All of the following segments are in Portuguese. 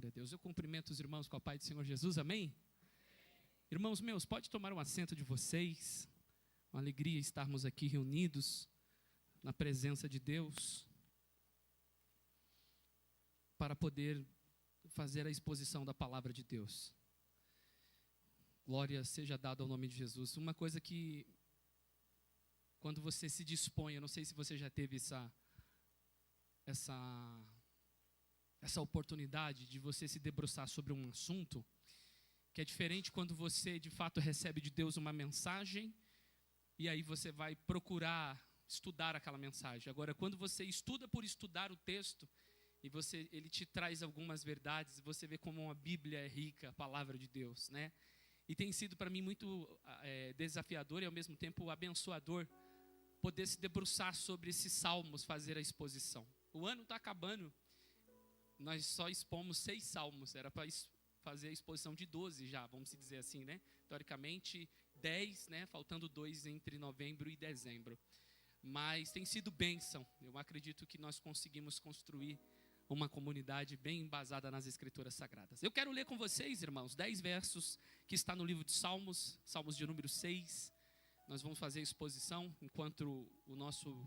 Glória a Deus. Eu cumprimento os irmãos com a paz do Senhor Jesus, amém? Irmãos meus, pode tomar um assento de vocês. Uma alegria estarmos aqui reunidos na presença de Deus para poder fazer a exposição da palavra de Deus. Glória seja dada ao nome de Jesus. Uma coisa que, quando você se dispõe, eu não sei se você já teve essa oportunidade de você se debruçar sobre um assunto, que é diferente quando você de fato recebe de Deus uma mensagem e aí você vai procurar estudar aquela mensagem. Agora, quando você estuda por estudar o texto e ele te traz algumas verdades, você vê como a Bíblia é rica, a palavra de Deus, né? E tem sido para mim muito desafiador e ao mesmo tempo abençoador poder se debruçar sobre esses salmos, fazer a exposição. O ano está acabando, nós só expomos 6 salmos, era para fazer a exposição de 12 já, vamos dizer assim, né? Teoricamente 10, né? Faltando 2 entre novembro e dezembro. Mas tem sido bênção, eu acredito que nós conseguimos construir uma comunidade bem embasada nas Escrituras Sagradas. Eu quero ler com vocês, irmãos, 10 versos que está no livro de Salmos, Salmos de número 6. Nós vamos fazer a exposição, enquanto o nosso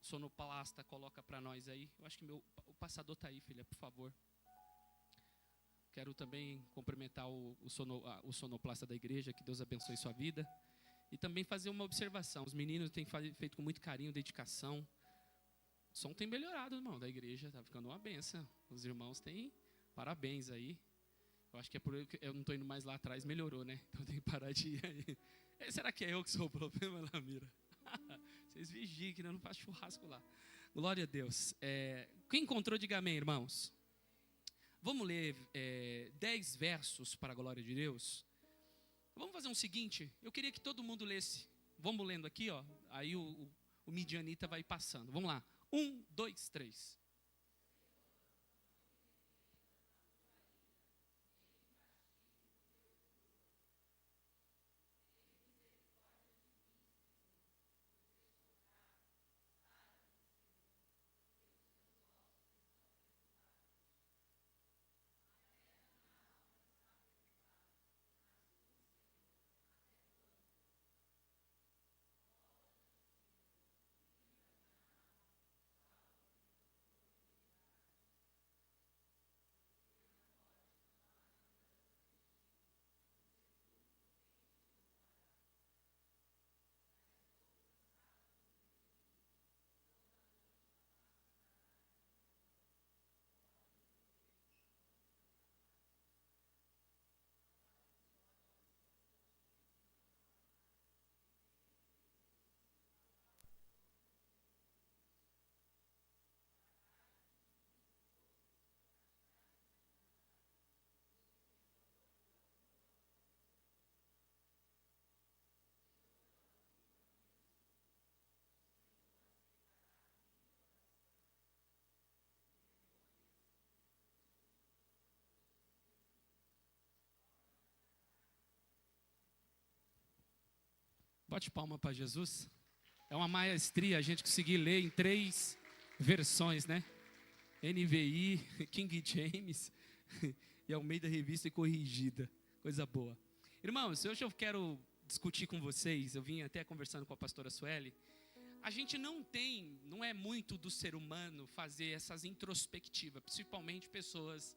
sonoplasta coloca para nós aí. Eu acho que o passador está aí, filha, por favor. Quero também cumprimentar o sonoplasta da igreja, que Deus abençoe sua vida. E também fazer uma observação. Os meninos têm feito com muito carinho, dedicação. O som tem melhorado, irmão, da igreja. Está ficando uma benção. Os irmãos têm parabéns aí. Eu acho que é por eu não estou indo mais lá atrás, melhorou, né? Então tem que parar de ir aí. Será que é eu que sou o problema, Lamira? Vocês vigiem que eu não faço churrasco lá. Glória a Deus. Quem encontrou, diga amém, irmãos. Vamos ler 10 versos para a glória de Deus. Vamos fazer o seguinte, eu queria que todo mundo lesse. Vamos lendo aqui, ó. Aí o midianita vai passando. Vamos lá. 1, 2, 3. Bote palma para Jesus. É uma maestria a gente conseguir ler em 3 versões, né? NVI, King James e Almeida Revista e Corrigida. Coisa boa. Irmãos, hoje eu quero discutir com vocês, eu vim até conversando com a pastora Sueli. A gente não é muito do ser humano fazer essas introspectivas, principalmente pessoas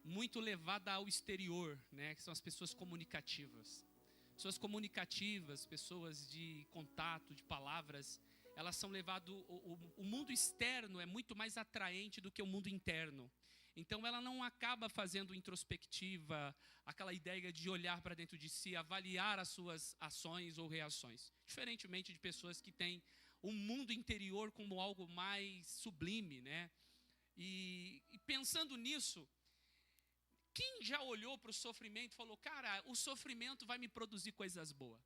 muito levadas ao exterior, né? Que são as pessoas comunicativas. Pessoas comunicativas, pessoas de contato, de palavras, elas são levadas... O mundo externo é muito mais atraente do que o mundo interno. Então, ela não acaba fazendo introspectiva, aquela ideia de olhar para dentro de si, avaliar as suas ações ou reações. Diferentemente de pessoas que têm o mundo interior como algo mais sublime, né? E pensando nisso... Quem já olhou para o sofrimento e falou, cara, o sofrimento vai me produzir coisas boas?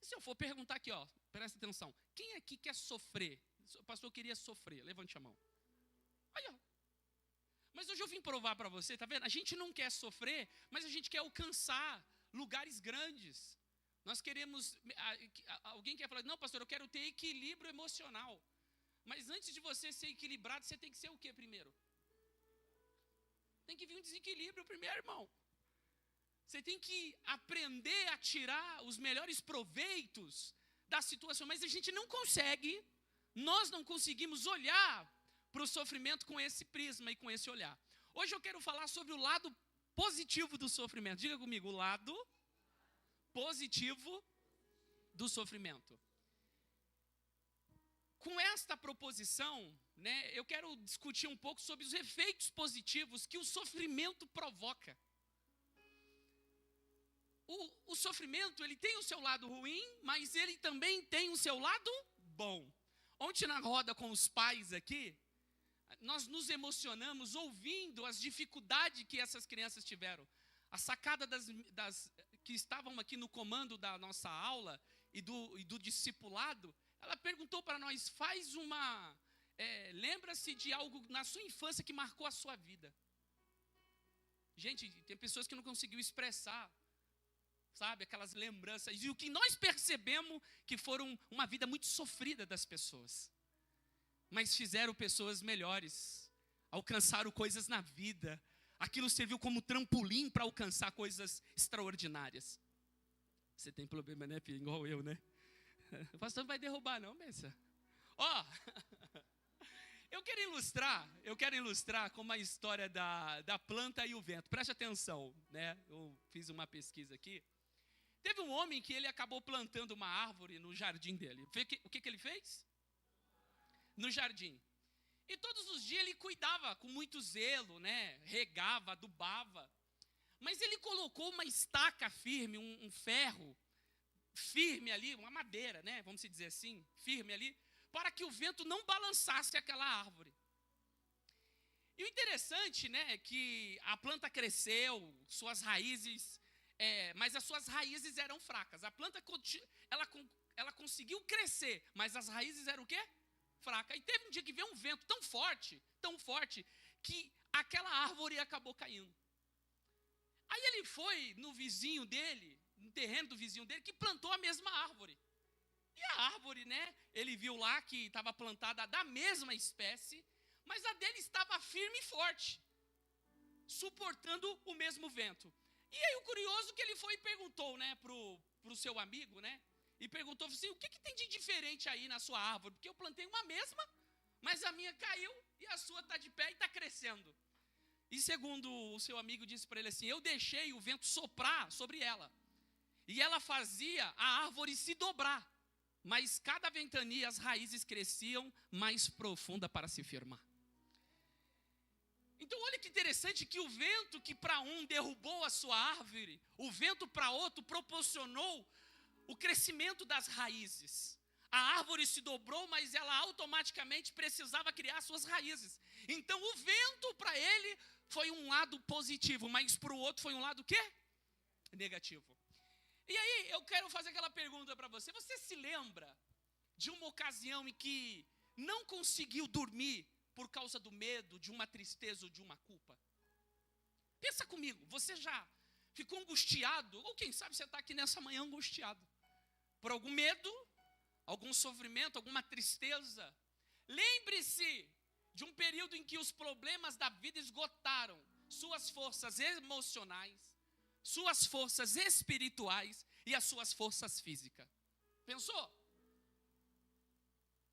E se eu for perguntar aqui, ó, presta atenção. Quem aqui quer sofrer? O pastor queria sofrer, levante a mão. Aí, ó. Mas hoje eu vim provar para você, tá vendo? A gente não quer sofrer, mas a gente quer alcançar lugares grandes. Nós queremos, alguém quer falar, não, pastor, eu quero ter equilíbrio emocional. Mas antes de você ser equilibrado, você tem que ser o quê primeiro? Tem que vir um desequilíbrio primeiro, irmão. Você tem que aprender a tirar os melhores proveitos da situação. Mas a gente não consegue, nós não conseguimos olhar para o sofrimento com esse prisma e com esse olhar. Hoje eu quero falar sobre o lado positivo do sofrimento. Diga comigo, o lado positivo do sofrimento. Com esta proposição, né, eu quero discutir um pouco sobre os efeitos positivos que o sofrimento provoca. O sofrimento, ele tem o seu lado ruim, mas ele também tem o seu lado bom. Ontem na roda com os pais aqui, nós nos emocionamos ouvindo as dificuldades que essas crianças tiveram. A sacada das que estavam aqui no comando da nossa aula e do discipulado, ela perguntou para nós, lembra-se de algo na sua infância que marcou a sua vida. Gente, tem pessoas que não conseguiu expressar, sabe, aquelas lembranças. E o que nós percebemos que foram uma vida muito sofrida das pessoas. Mas fizeram pessoas melhores, alcançaram coisas na vida. Aquilo serviu como trampolim para alcançar coisas extraordinárias. Você tem problema, né, filho? Igual eu, né? O pastor não vai derrubar, não, pensa. Ó, eu quero ilustrar com uma história da planta e o vento. Preste atenção, né? Eu fiz uma pesquisa aqui. Teve um homem que ele acabou plantando uma árvore no jardim dele. O que ele fez? No jardim. E todos os dias ele cuidava com muito zelo, né? Regava, adubava. Mas ele colocou uma estaca firme, um ferro firme ali, uma madeira, né? Vamos dizer assim, firme ali, para que o vento não balançasse aquela árvore. E o interessante, né, é que a planta cresceu, suas raízes, mas as suas raízes eram fracas. A planta, ela conseguiu crescer, mas as raízes eram o quê? Fraca. E teve um dia que veio um vento tão forte, que aquela árvore acabou caindo. Aí ele foi no vizinho dele, no terreno do vizinho dele, que plantou a mesma árvore. E a árvore, né, ele viu lá que estava plantada da mesma espécie, mas a dele estava firme e forte, suportando o mesmo vento. E aí o curioso é que ele foi e perguntou, né, pro seu amigo, né, e perguntou assim, o que tem de diferente aí na sua árvore? Porque eu plantei uma mesma, mas a minha caiu e a sua está de pé e está crescendo. E segundo o seu amigo disse para ele assim, eu deixei o vento soprar sobre ela. E ela fazia a árvore se dobrar. Mas cada ventania as raízes cresciam mais profunda para se firmar. Então olha que interessante que o vento que para um derrubou a sua árvore, o vento para outro proporcionou o crescimento das raízes. A árvore se dobrou, mas ela automaticamente precisava criar suas raízes. Então o vento para ele foi um lado positivo, mas para o outro foi um lado quê? Negativo. E aí eu quero fazer aquela pergunta para você. Você se lembra de uma ocasião em que não conseguiu dormir por causa do medo, de uma tristeza ou de uma culpa? Pensa comigo, você já ficou angustiado? Ou quem sabe você está aqui nessa manhã angustiado por algum medo, algum sofrimento, alguma tristeza? Lembre-se de um período em que os problemas da vida esgotaram suas forças emocionais, suas forças espirituais e as suas forças físicas. Pensou?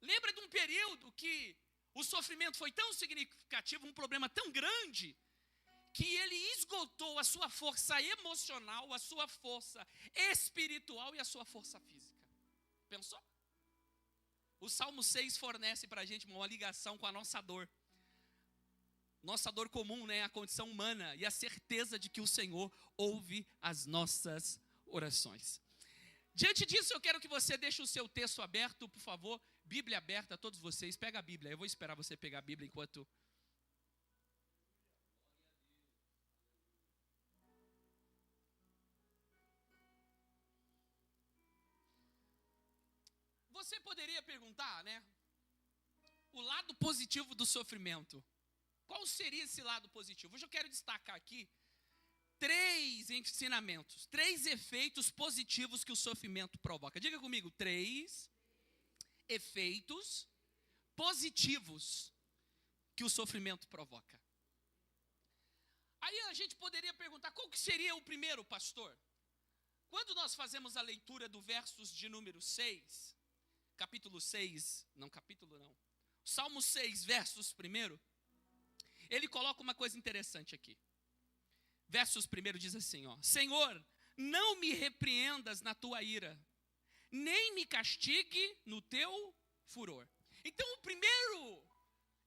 Lembra de um período que o sofrimento foi tão significativo, um problema tão grande, que ele esgotou a sua força emocional, a sua força espiritual e a sua força física. Pensou? O Salmo 6 fornece para a gente uma ligação com a nossa dor. Nossa dor comum, né, a condição humana e a certeza de que o Senhor ouve as nossas orações. Diante disso, eu quero que você deixe o seu texto aberto, por favor. Bíblia aberta, todos vocês. Pega a Bíblia. Eu vou esperar você pegar a Bíblia enquanto... Você poderia perguntar, né? O lado positivo do sofrimento. Qual seria esse lado positivo? Hoje eu quero destacar aqui 3 ensinamentos, 3 efeitos positivos que o sofrimento provoca. Diga comigo, 3 efeitos positivos que o sofrimento provoca. Aí a gente poderia perguntar, qual que seria o primeiro, pastor? Quando nós fazemos a leitura do versos de número 6, Salmo 6, versos 1, ele coloca uma coisa interessante aqui. Versos 1 diz assim, ó: Senhor, não me repreendas na tua ira, nem me castigue no teu furor. Então o primeiro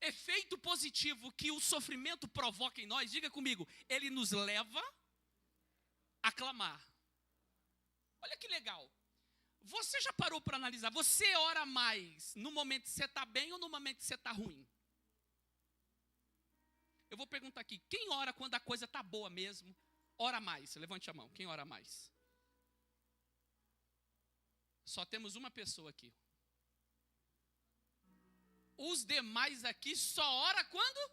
efeito positivo que o sofrimento provoca em nós, diga comigo, ele nos leva a clamar. Olha que legal. Você já parou para analisar, você ora mais no momento que você está bem ou no momento que você está ruim? Eu vou perguntar aqui, quem ora quando a coisa está boa mesmo, ora mais? Levante a mão, quem ora mais? Só temos uma pessoa aqui. Os demais aqui só ora quando?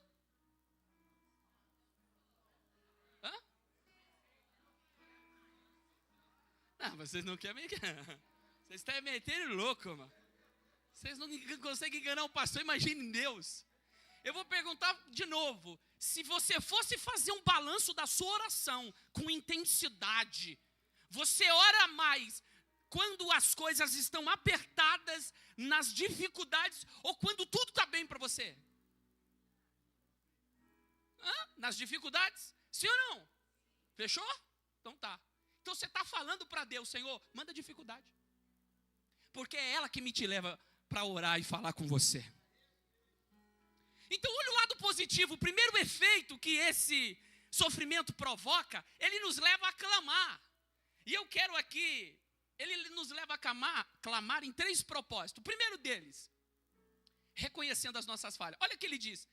Hã? Não, vocês não querem me enganar. Vocês estão metendo louco, mano. Vocês não conseguem enganar o pastor, imagine Deus. Eu vou perguntar de novo. Se você fosse fazer um balanço da sua oração com intensidade, você ora mais quando as coisas estão apertadas, nas dificuldades, ou quando tudo está bem para você? Nas dificuldades? Sim ou não? Fechou? Então tá. Então você está falando para Deus, Senhor, manda dificuldade. Porque é ela que me te leva para orar e falar com você. Então olha o lado positivo. O primeiro efeito que esse sofrimento provoca, ele nos leva a clamar. E eu quero aqui, ele nos leva a clamar em 3 propósitos. O primeiro deles, reconhecendo as nossas falhas. Olha o que ele diz: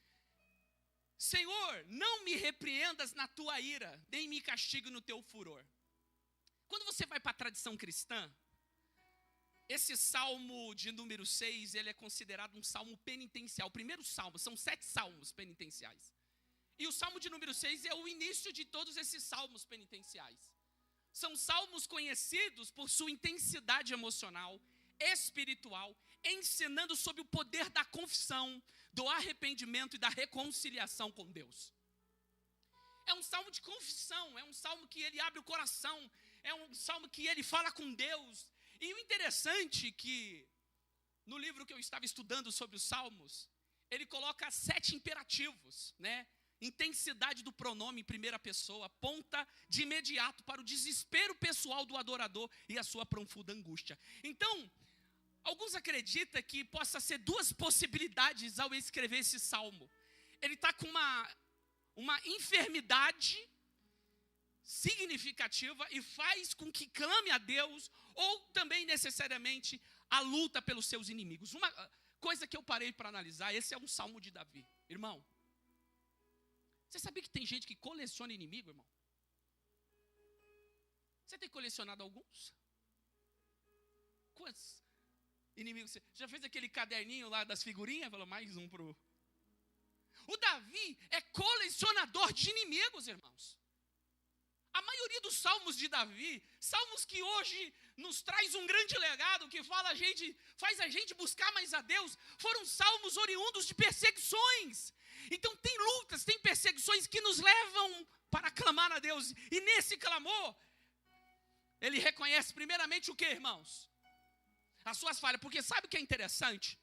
Senhor, não me repreendas na tua ira, nem me castigue no teu furor. Quando você vai para a tradição cristã, esse salmo de número 6, ele é considerado um salmo penitencial. O primeiro salmo, são 7 salmos penitenciais. E o salmo de número 6 é o início de todos esses salmos penitenciais. São salmos conhecidos por sua intensidade emocional, espiritual, ensinando sobre o poder da confissão, do arrependimento e da reconciliação com Deus. É um salmo de confissão, é um salmo que ele abre o coração, é um salmo que ele fala com Deus. E o interessante é que, no livro que eu estava estudando sobre os salmos, ele coloca 7 imperativos, né? Intensidade do pronome em primeira pessoa, aponta de imediato para o desespero pessoal do adorador e a sua profunda angústia. Então, alguns acreditam que possa ser 2 possibilidades ao escrever esse salmo. Ele está com uma enfermidade significativa e faz com que clame a Deus, ou também necessariamente a luta pelos seus inimigos. Uma coisa que eu parei para analisar, esse é um salmo de Davi. Irmão, você sabia que tem gente que coleciona inimigo, irmão? Você tem colecionado alguns? Quantos inimigos você... Já fez aquele caderninho lá das figurinhas? Falou, mais um pro... O Davi é colecionador de inimigos, irmãos. A maioria dos salmos de Davi, salmos que hoje nos traz um grande legado, que faz a gente buscar mais a Deus, foram salmos oriundos de perseguições. Então tem lutas, tem perseguições que nos levam para clamar a Deus. E nesse clamor, ele reconhece primeiramente o que, irmãos? As suas falhas. Porque sabe o que é interessante?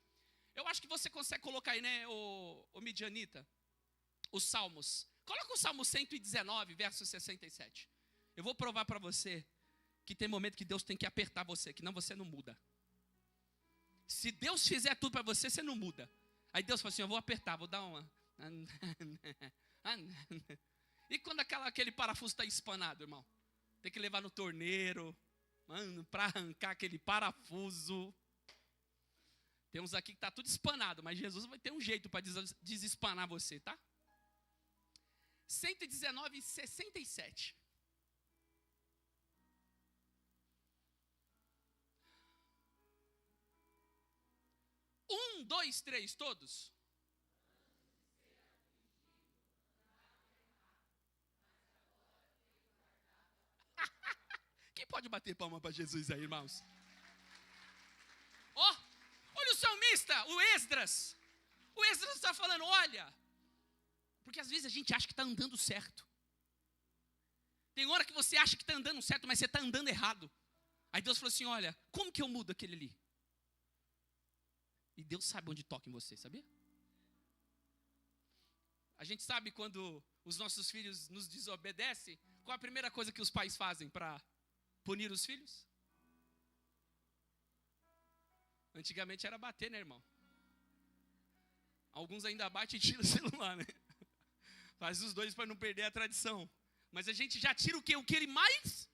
Eu acho que você consegue colocar aí, né, o Midianita, os salmos. Coloca o Salmo 119, verso 67. Eu vou provar para você que tem momento que Deus tem que apertar você, que não você não muda. Se Deus fizer tudo para você, você não muda. Aí Deus fala assim, eu vou apertar, vou dar uma... E quando aquele parafuso está espanado, irmão? Tem que levar no torneiro, mano, para arrancar aquele parafuso. Tem uns aqui que está tudo espanado, mas Jesus vai ter um jeito para desespanar você, tá? 119, 67. Um, dois, três, todos. Quem pode bater palma para Jesus aí, irmãos? Ó, olha o salmista, o Esdras. O Esdras está falando, olha, porque às vezes a gente acha que está andando certo. Tem hora que você acha que está andando certo, mas você está andando errado. Aí Deus falou assim, olha, como que eu mudo aquele ali? E Deus sabe onde toca em você, sabia? A gente sabe quando os nossos filhos nos desobedecem, qual a primeira coisa que os pais fazem para punir os filhos? Antigamente era bater, né, irmão? Alguns ainda batem e tiram o celular, né? Faz os dois para não perder a tradição. Mas a gente já tira o quê? O que ele mais...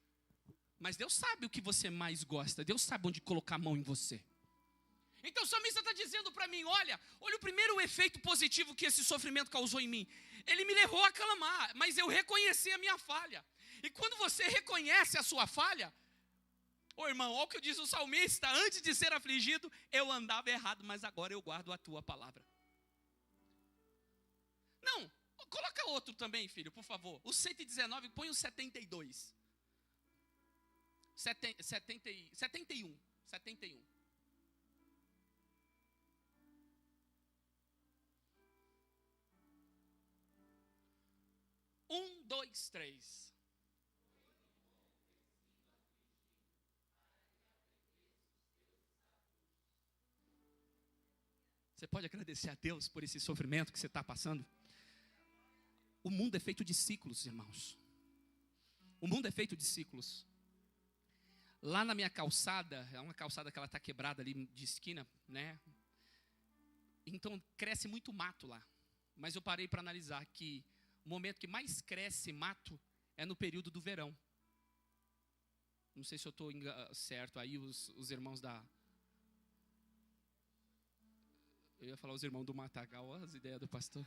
Mas Deus sabe o que você mais gosta. Deus sabe onde colocar a mão em você. Então o salmista está dizendo para mim, olha o primeiro efeito positivo que esse sofrimento causou em mim. Ele me levou a clamar, mas eu reconheci a minha falha. E quando você reconhece a sua falha, irmão, olha o que diz o salmista, antes de ser afligido, eu andava errado, mas agora eu guardo a tua palavra. Não, coloca outro também, filho, por favor. O 119, põe o 72. 71. 1, 2, 3. Você pode agradecer a Deus por esse sofrimento que você está passando? O mundo é feito de ciclos, irmãos. O mundo é feito de ciclos. Lá na minha calçada, é uma calçada que ela está quebrada ali de esquina, né? Então cresce muito mato lá. Mas eu parei para analisar que o momento que mais cresce mato é no período do verão. Não sei se eu estou certo aí, os irmãos da... Eu ia falar os irmãos do Matagal, olha as ideias do pastor.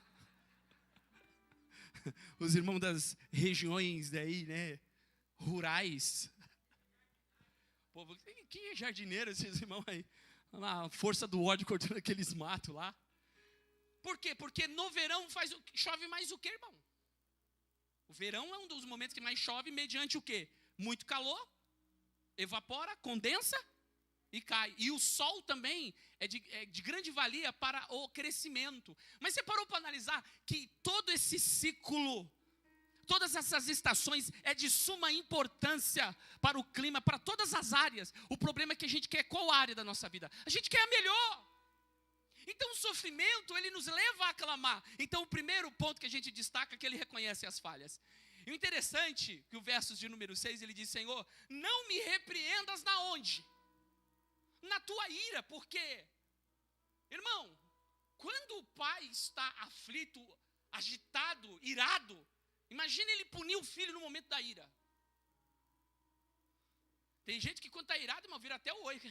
Os irmãos das regiões daí, né, rurais. Povo, quem é jardineiro esses irmãos aí? A força do ódio cortando aqueles matos lá. Por quê? Porque no verão chove mais o quê, irmão? O verão é um dos momentos que mais chove mediante o quê? Muito calor, evapora, condensa e cai. E o sol também é de grande valia para o crescimento. Mas você parou para analisar que todo esse ciclo, todas essas estações é de suma importância para o clima, para todas as áreas. O problema é que a gente quer qual área da nossa vida? A gente quer a melhor. Então o sofrimento, ele nos leva a clamar. Então o primeiro ponto que a gente destaca é que ele reconhece as falhas. E o interessante, que o verso de número 6, ele diz, Senhor, não me repreendas na onde? Na tua ira, porque, irmão, quando o pai está aflito, agitado, irado, imagina ele punir o filho no momento da ira. Tem gente que quando está irado, irmão, vira até o oi.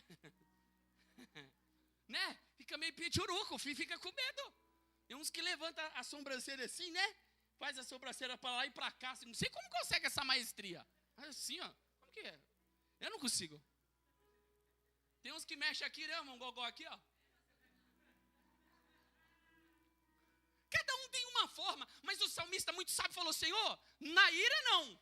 Né? Fica meio pichuruco, o filho fica com medo. Tem uns que levantam a sobrancelha assim, né? Faz a sobrancelha para lá e para cá. Assim, não sei como consegue essa maestria. Assim, ó. Como que é? Eu não consigo. Tem uns que mexem aqui, né, irmão? Gogó aqui, ó. Cada um tem uma forma, mas o salmista muito sábio falou, Senhor, na ira não.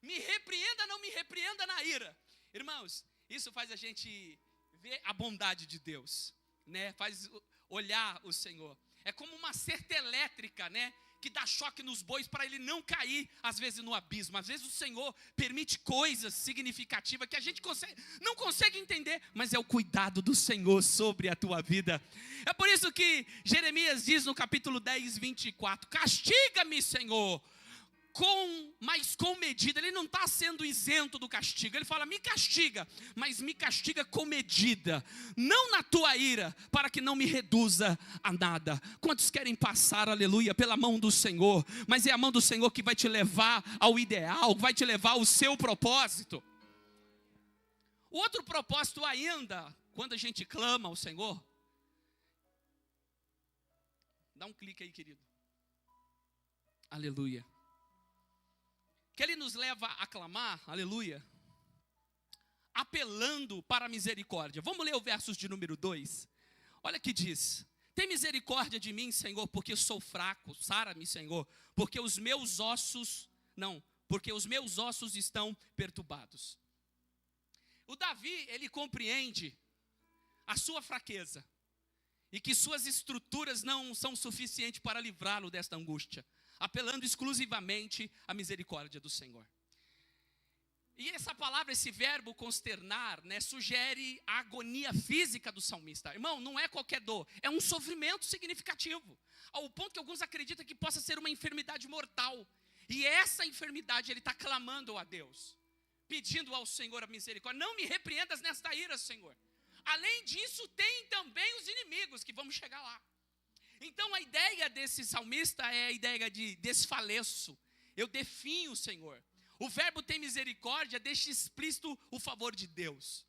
Me repreenda, não me repreenda na ira. Irmãos, isso faz a gente ver a bondade de Deus, né? Faz olhar o Senhor. É como uma cerca elétrica, né? Que dá choque nos bois para ele não cair, às vezes, no abismo. Às vezes o Senhor permite coisas significativas que a gente não consegue entender, mas é o cuidado do Senhor sobre a tua vida. É por isso que Jeremias diz no capítulo 10, 24, castiga-me, Senhor, mas com medida. Ele não está sendo isento do castigo. Ele fala, me castiga, mas me castiga com medida, não na tua ira, para que não me reduza a nada. Quantos querem passar, aleluia, pela mão do Senhor? Mas é a mão do Senhor que vai te levar ao ideal, vai te levar ao seu propósito. O outro propósito ainda, quando a gente clama ao Senhor, dá um clique aí, querido. Aleluia. Que ele nos leva a clamar, aleluia, apelando para a misericórdia. Vamos ler o verso de número 2. Olha que diz, tem misericórdia de mim, Senhor, porque sou fraco. Sara-me, Senhor, porque os meus ossos estão perturbados. O Davi, ele compreende a sua fraqueza e que suas estruturas não são suficientes para livrá-lo desta angústia, apelando exclusivamente à misericórdia do Senhor. E essa palavra, esse verbo consternar, né, sugere a agonia física do salmista. Irmão, não é qualquer dor, é um sofrimento significativo. Ao ponto que alguns acreditam que possa ser uma enfermidade mortal. E essa enfermidade ele está clamando a Deus, pedindo ao Senhor a misericórdia. Não me repreendas nesta ira, Senhor. Além disso, tem também os inimigos, que vamos chegar lá. Então a ideia desse salmista é a ideia de desfaleço. Eu definho o Senhor. O verbo tem misericórdia deixa explícito o favor de Deus.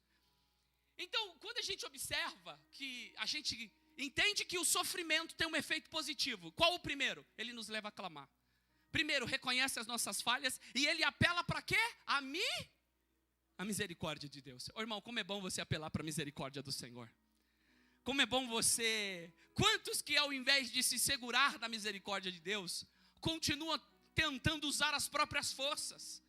Então, quando a gente observa que a gente entende que o sofrimento tem um efeito positivo. Qual o primeiro? Ele nos leva a clamar. Primeiro, reconhece as nossas falhas e ele apela para quê? A misericórdia de Deus. Ô, irmão, como é bom você apelar para a misericórdia do Senhor. Como é bom você... Quantos que ao invés de se segurar na misericórdia de Deus, continuam tentando usar as próprias forças,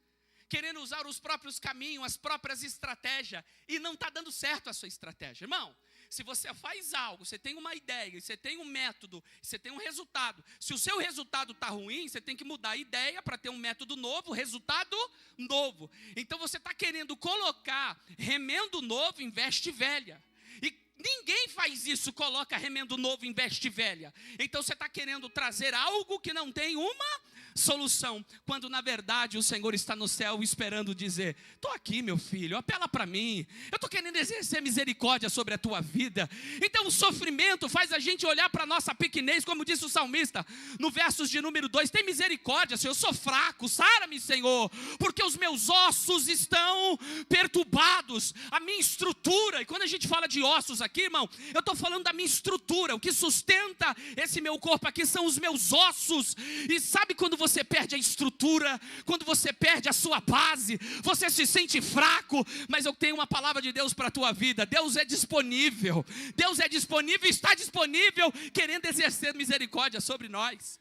querendo usar os próprios caminhos, as próprias estratégias, e não está dando certo a sua estratégia. Irmão, se você faz algo, você tem uma ideia, você tem um método, você tem um resultado. Se o seu resultado está ruim, você tem que mudar a ideia para ter um método novo, resultado novo. Então você está querendo colocar remendo novo em veste velha. E ninguém faz isso, coloca remendo novo em veste velha. Então você está querendo trazer algo que não tem uma solução, quando na verdade o Senhor está no céu esperando dizer: estou aqui, meu filho, apela para mim, eu estou querendo exercer misericórdia sobre a tua vida. Então o sofrimento faz a gente olhar para a nossa pequenez, como disse o salmista no versos de número 2, tem misericórdia, Senhor, eu sou fraco, sara-me, Senhor, porque os meus ossos estão perturbados, a minha estrutura. E quando a gente fala de ossos aqui, irmão, eu estou falando da minha estrutura, o que sustenta esse meu corpo aqui são os meus ossos. E sabe quando você perde a estrutura, quando você perde a sua base, você se sente fraco, mas eu tenho uma palavra de Deus para a tua vida. Deus é disponível e está disponível, querendo exercer misericórdia sobre nós.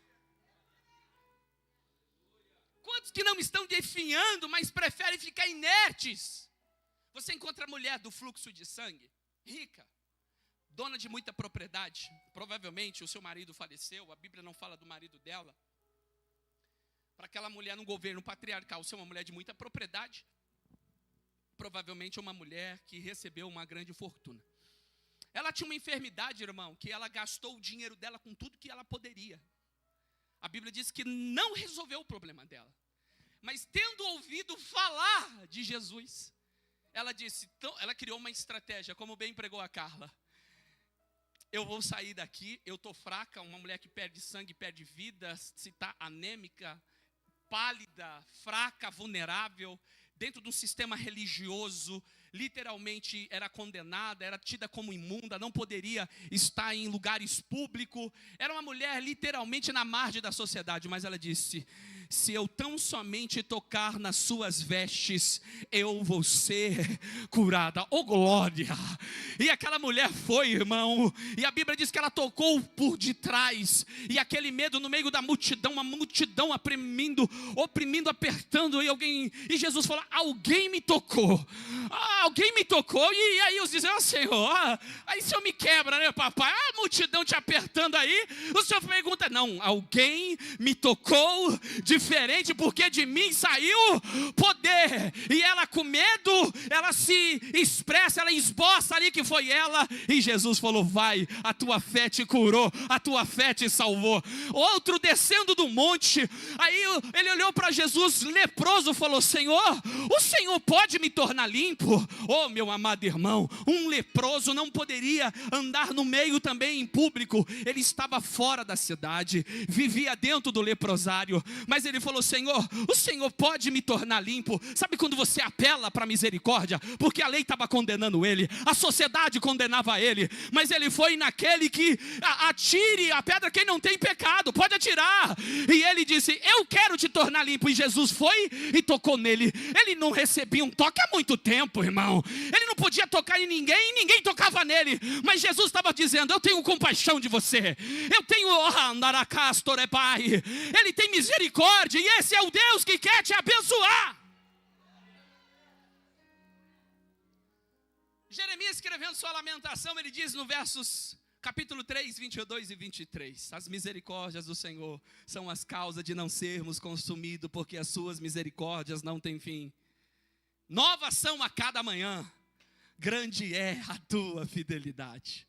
Quantos que não estão definhando, mas preferem ficar inertes? Você encontra a mulher do fluxo de sangue, rica, dona de muita propriedade, provavelmente o seu marido faleceu, a Bíblia não fala do marido dela. Para aquela mulher num governo patriarcal ser uma mulher de muita propriedade, provavelmente uma mulher que recebeu uma grande fortuna. Ela tinha uma enfermidade, irmão, que ela gastou o dinheiro dela com tudo que ela poderia. A Bíblia diz que não resolveu o problema dela. Mas tendo ouvido falar de Jesus, ela disse, ela criou uma estratégia, como bem pregou a Carla. Eu vou sair daqui, eu estou fraca, uma mulher que perde sangue, perde vida, se está anêmica, pálida, fraca, vulnerável, dentro de um sistema religioso, literalmente era condenada, era tida como imunda, não poderia estar em lugares públicos, era uma mulher literalmente na margem da sociedade, mas ela disse: se eu tão somente tocar nas suas vestes, eu vou ser curada. Oh glória! E aquela mulher foi, irmão, e a Bíblia diz que ela tocou por detrás, e aquele medo no meio da multidão, uma multidão oprimindo, apertando, e Jesus falou: alguém me tocou, alguém me tocou. E aí os dizem: Senhor, aí o Senhor me quebra, né, papai? A multidão te apertando aí, o Senhor pergunta: não, alguém me tocou diferente, porque de mim saiu poder. E ela com medo, ela se expressa, ela esboça ali que foi ela, e Jesus falou: vai, a tua fé te curou, a tua fé te salvou. Outro descendo do monte, aí ele olhou para Jesus leproso, falou: Senhor, o Senhor pode me tornar limpo? Oh meu amado irmão, um leproso não poderia andar no meio também em público, ele estava fora da cidade, vivia dentro do leprosário, mas ele falou: Senhor, o Senhor pode me tornar limpo? Sabe quando você apela para a misericórdia? Porque a lei estava condenando ele, a sociedade condenava ele, mas ele foi naquele que atire a pedra quem não tem pecado, pode atirar, e ele disse: eu quero te tornar limpo. E Jesus foi e tocou nele. Ele não recebia um toque há muito tempo, irmão, ele não podia tocar em ninguém, e ninguém tocava nele, mas Jesus estava dizendo: eu tenho compaixão de você, eu tenho ele tem misericórdia, e esse é o Deus que quer te abençoar. Jeremias, escrevendo sua lamentação, ele diz no versos capítulo 3, 22 e 23, as misericórdias do Senhor são as causas de não sermos consumidos, porque as suas misericórdias não têm fim. Novas são a cada manhã, grande é a tua fidelidade.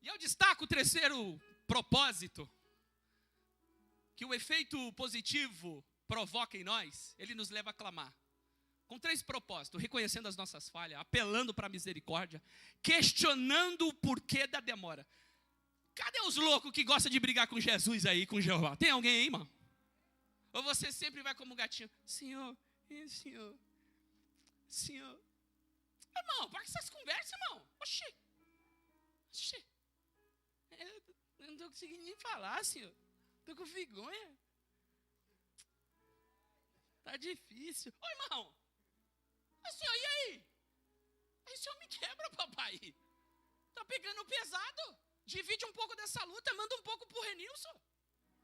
E eu destaco o terceiro propósito, que o efeito positivo provoca em nós, ele nos leva a clamar. Com 3 propósitos: reconhecendo as nossas falhas, apelando para a misericórdia, questionando o porquê da demora. Cadê os loucos que gostam de brigar com Jesus aí, com Jeová? Tem alguém aí, irmão? Ou você sempre vai como gatinho? Senhor, Senhor, Senhor. Irmão, para que essas conversas, irmão? Oxi. Eu não estou conseguindo nem falar, Senhor. Estou com vergonha. Tá difícil. Ô, irmão. Ô, Senhor, e aí? Aí o Senhor me quebra, papai. Tá pegando pesado. Divide um pouco dessa luta, manda um pouco pro Renilson.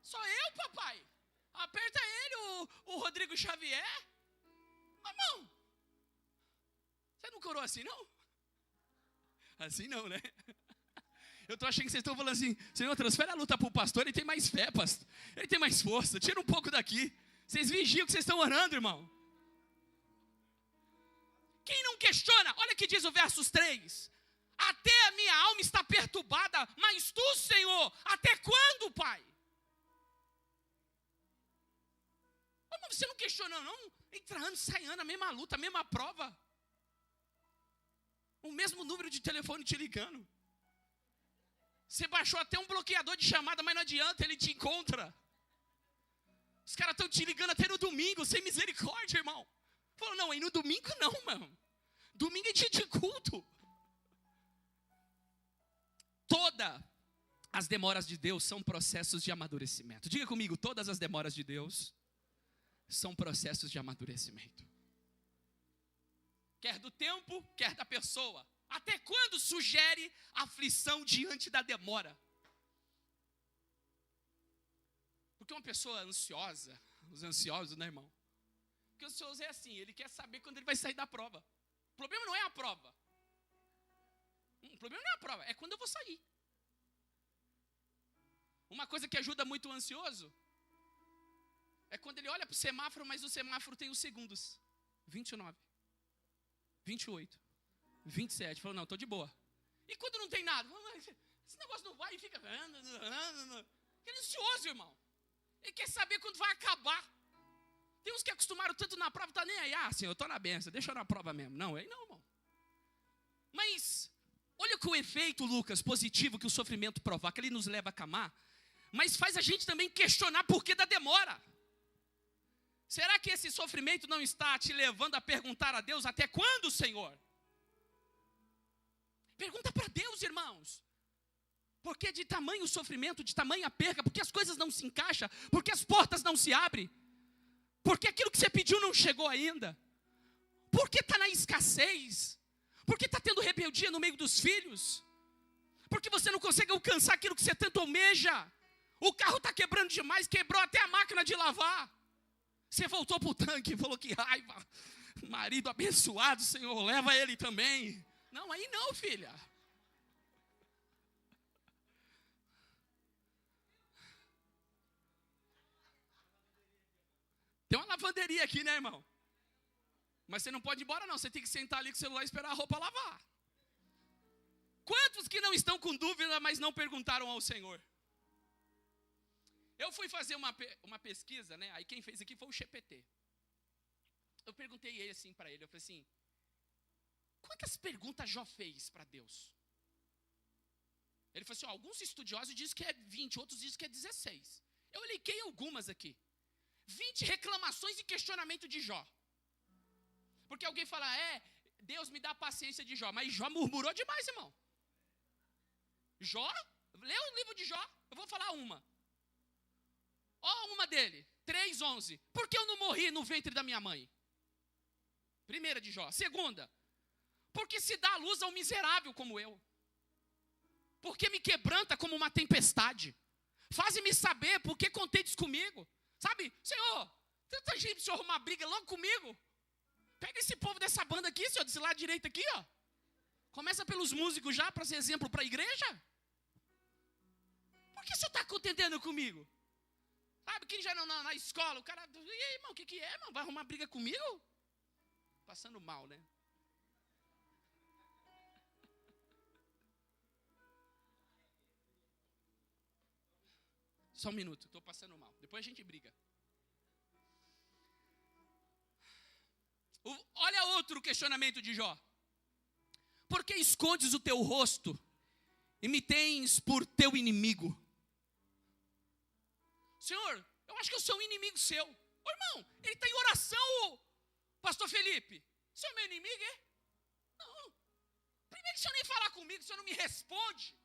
Só eu, papai. Aperta ele, o Rodrigo Xavier. Ô, irmão. Você não curou assim, não? Assim não, né? Eu estou achando que vocês estão falando assim: Senhor, transfere a luta para o pastor, ele tem mais fé, pastor. Ele tem mais força, tira um pouco daqui. Vocês vigiam que vocês estão orando, irmão. Quem não questiona, olha o que diz o versos 3. Até a minha alma está perturbada, mas tu, Senhor, até quando, Pai? Mas você não questionou, não? Entra ano, sai ano, a mesma luta, a mesma prova. O mesmo número de telefone te ligando. Você baixou até um bloqueador de chamada, mas não adianta, ele te encontra. Os caras estão te ligando até no domingo, sem misericórdia, irmão. Falou, não, aí no domingo não, mano. Domingo é dia de culto. Todas as demoras de Deus são processos de amadurecimento. Diga comigo, todas as demoras de Deus são processos de amadurecimento. Quer do tempo, quer da pessoa. Até quando sugere aflição diante da demora? Porque uma pessoa ansiosa, os ansiosos, né, irmão? Porque o ansioso é assim, ele quer saber quando ele vai sair da prova. O problema não é a prova. O problema não é a prova, é quando eu vou sair. Uma coisa que ajuda muito o ansioso é quando ele olha para o semáforo, mas o semáforo tem os segundos. 29, 28, 27. Falou, não, estou de boa. E quando não tem nada? Esse negócio não vai e fica... Ele é ansioso, irmão. Ele quer saber quando vai acabar. Tem uns que acostumaram tanto na prova, tá nem aí. Ah, Senhor, eu estou na benção, deixa eu na prova mesmo. Não, aí não, irmão. Mas, olha que o efeito, Lucas, positivo que o sofrimento provoca. Ele nos leva a clamar, mas faz a gente também questionar por que da demora. Será que esse sofrimento não está te levando a perguntar a Deus até quando, Senhor? Pergunta para Deus, irmãos. Porque de tamanho sofrimento, de tamanha perca, porque as coisas não se encaixam, porque as portas não se abrem, porque aquilo que você pediu não chegou ainda, porque está na escassez, porque está tendo rebeldia no meio dos filhos, porque você não consegue alcançar aquilo que você tanto almeja, o carro está quebrando demais, quebrou até a máquina de lavar, você voltou para o tanque e falou, que raiva, marido abençoado, Senhor, leva ele também. Não, aí não, filha. Tem uma lavanderia aqui, né, irmão? Mas você não pode ir embora, não. Você tem que sentar ali com o celular e esperar a roupa lavar. Quantos que não estão com dúvida, mas não perguntaram ao Senhor? Eu fui fazer uma pesquisa, né? Aí quem fez aqui foi o GPT. Eu perguntei ele assim para ele, eu falei assim, quantas perguntas Jó fez para Deus? Ele falou assim, alguns estudiosos dizem que é 20, outros dizem que é 16. Eu elenquei algumas aqui. 20 reclamações e questionamento de Jó. Porque alguém fala, Deus me dá paciência de Jó. Mas Jó murmurou demais, irmão. Jó, lê o livro de Jó, eu vou falar uma. Ó, uma dele, 3:11. Por que eu não morri no ventre da minha mãe? Primeira de Jó. Segunda, porque se dá a luz ao miserável como eu. Porque me quebranta como uma tempestade. Faze-me saber porque contentes comigo. Sabe, Senhor, tanta gente precisa arrumar briga logo comigo. Pega esse povo dessa banda aqui, Senhor, desse lado direito aqui, ó. Começa pelos músicos já, para ser exemplo para a igreja. Por que o Senhor está contendendo comigo? Sabe, quem já não na escola, o cara, e aí, irmão, o que é, irmão? Vai arrumar briga comigo? passando mal, né? Só um minuto, estou passando mal. Depois a gente briga. Olha outro questionamento de Jó. Por que escondes o teu rosto e me tens por teu inimigo? Senhor, eu acho que eu sou um inimigo seu. Ô irmão, ele está em oração, pastor Felipe. Você é meu inimigo, é? Não. Primeiro que o senhor nem falar comigo, o senhor não me responde.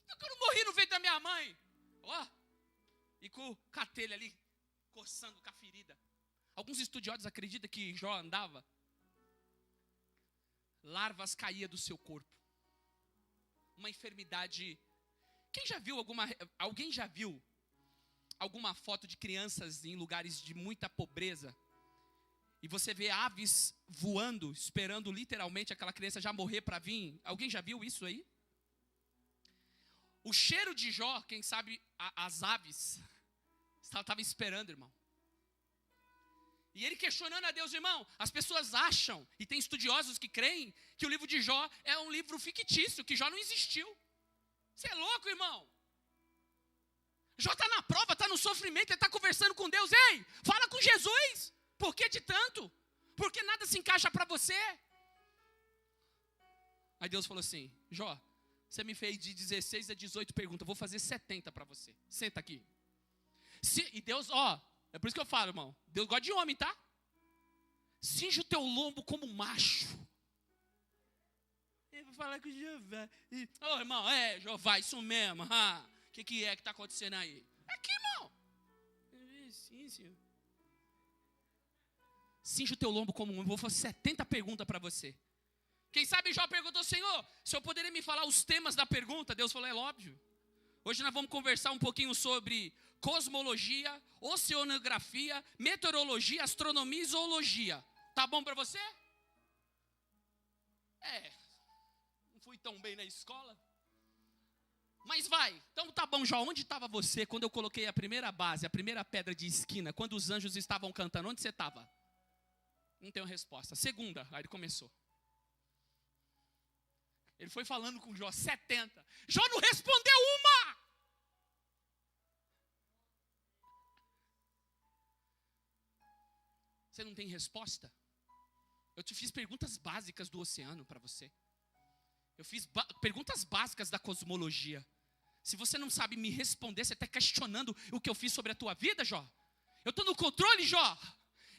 Então que eu não morri no ventre da minha mãe. Ó, e com o catelho ali, coçando com a ferida. Alguns estudiosos acreditam que Jó andava, larvas caíam do seu corpo. Uma enfermidade. Alguém já viu alguma foto de crianças em lugares de muita pobreza? E você vê aves voando, esperando literalmente aquela criança já morrer para vir. Alguém já viu isso aí? O cheiro de Jó, quem sabe as aves, estavam esperando, irmão. E ele questionando a Deus, irmão, as pessoas acham, e tem estudiosos que creem, que o livro de Jó é um livro fictício, que Jó não existiu. Você é louco, irmão? Jó está na prova, está no sofrimento, ele está conversando com Deus. Ei, fala com Jesus. Por que de tanto? Porque nada se encaixa para você. Aí Deus falou assim, Jó, você me fez de 16 a 18 perguntas, eu vou fazer 70 para você. Senta aqui. E Deus, é por isso que eu falo, irmão, Deus gosta de homem, tá? Cinge o teu lombo como macho. Eu vou falar com o Jeová. Irmão, Jeová, isso mesmo. O que é que está acontecendo aí? Aqui, irmão. Sim, senhor. Cinge o teu lombo como um homem. Vou fazer 70 perguntas para você. Quem sabe Jó perguntou, Senhor, se eu poderia me falar os temas da pergunta? Deus falou, é óbvio. Hoje nós vamos conversar um pouquinho sobre cosmologia, oceanografia, meteorologia, astronomia e zoologia. Tá bom para você? Não fui tão bem na escola. Mas vai. Então tá bom, Jó, onde estava você quando eu coloquei a primeira base, a primeira pedra de esquina, quando os anjos estavam cantando? Onde você estava? Não tenho resposta. Segunda, aí ele começou. Ele foi falando com Jó 70. Jó não respondeu uma. Você não tem resposta? Eu te fiz perguntas básicas do oceano para você. Eu fiz perguntas básicas da cosmologia. Se você não sabe me responder, você está questionando o que eu fiz sobre a tua vida, Jó? Eu estou no controle, Jó.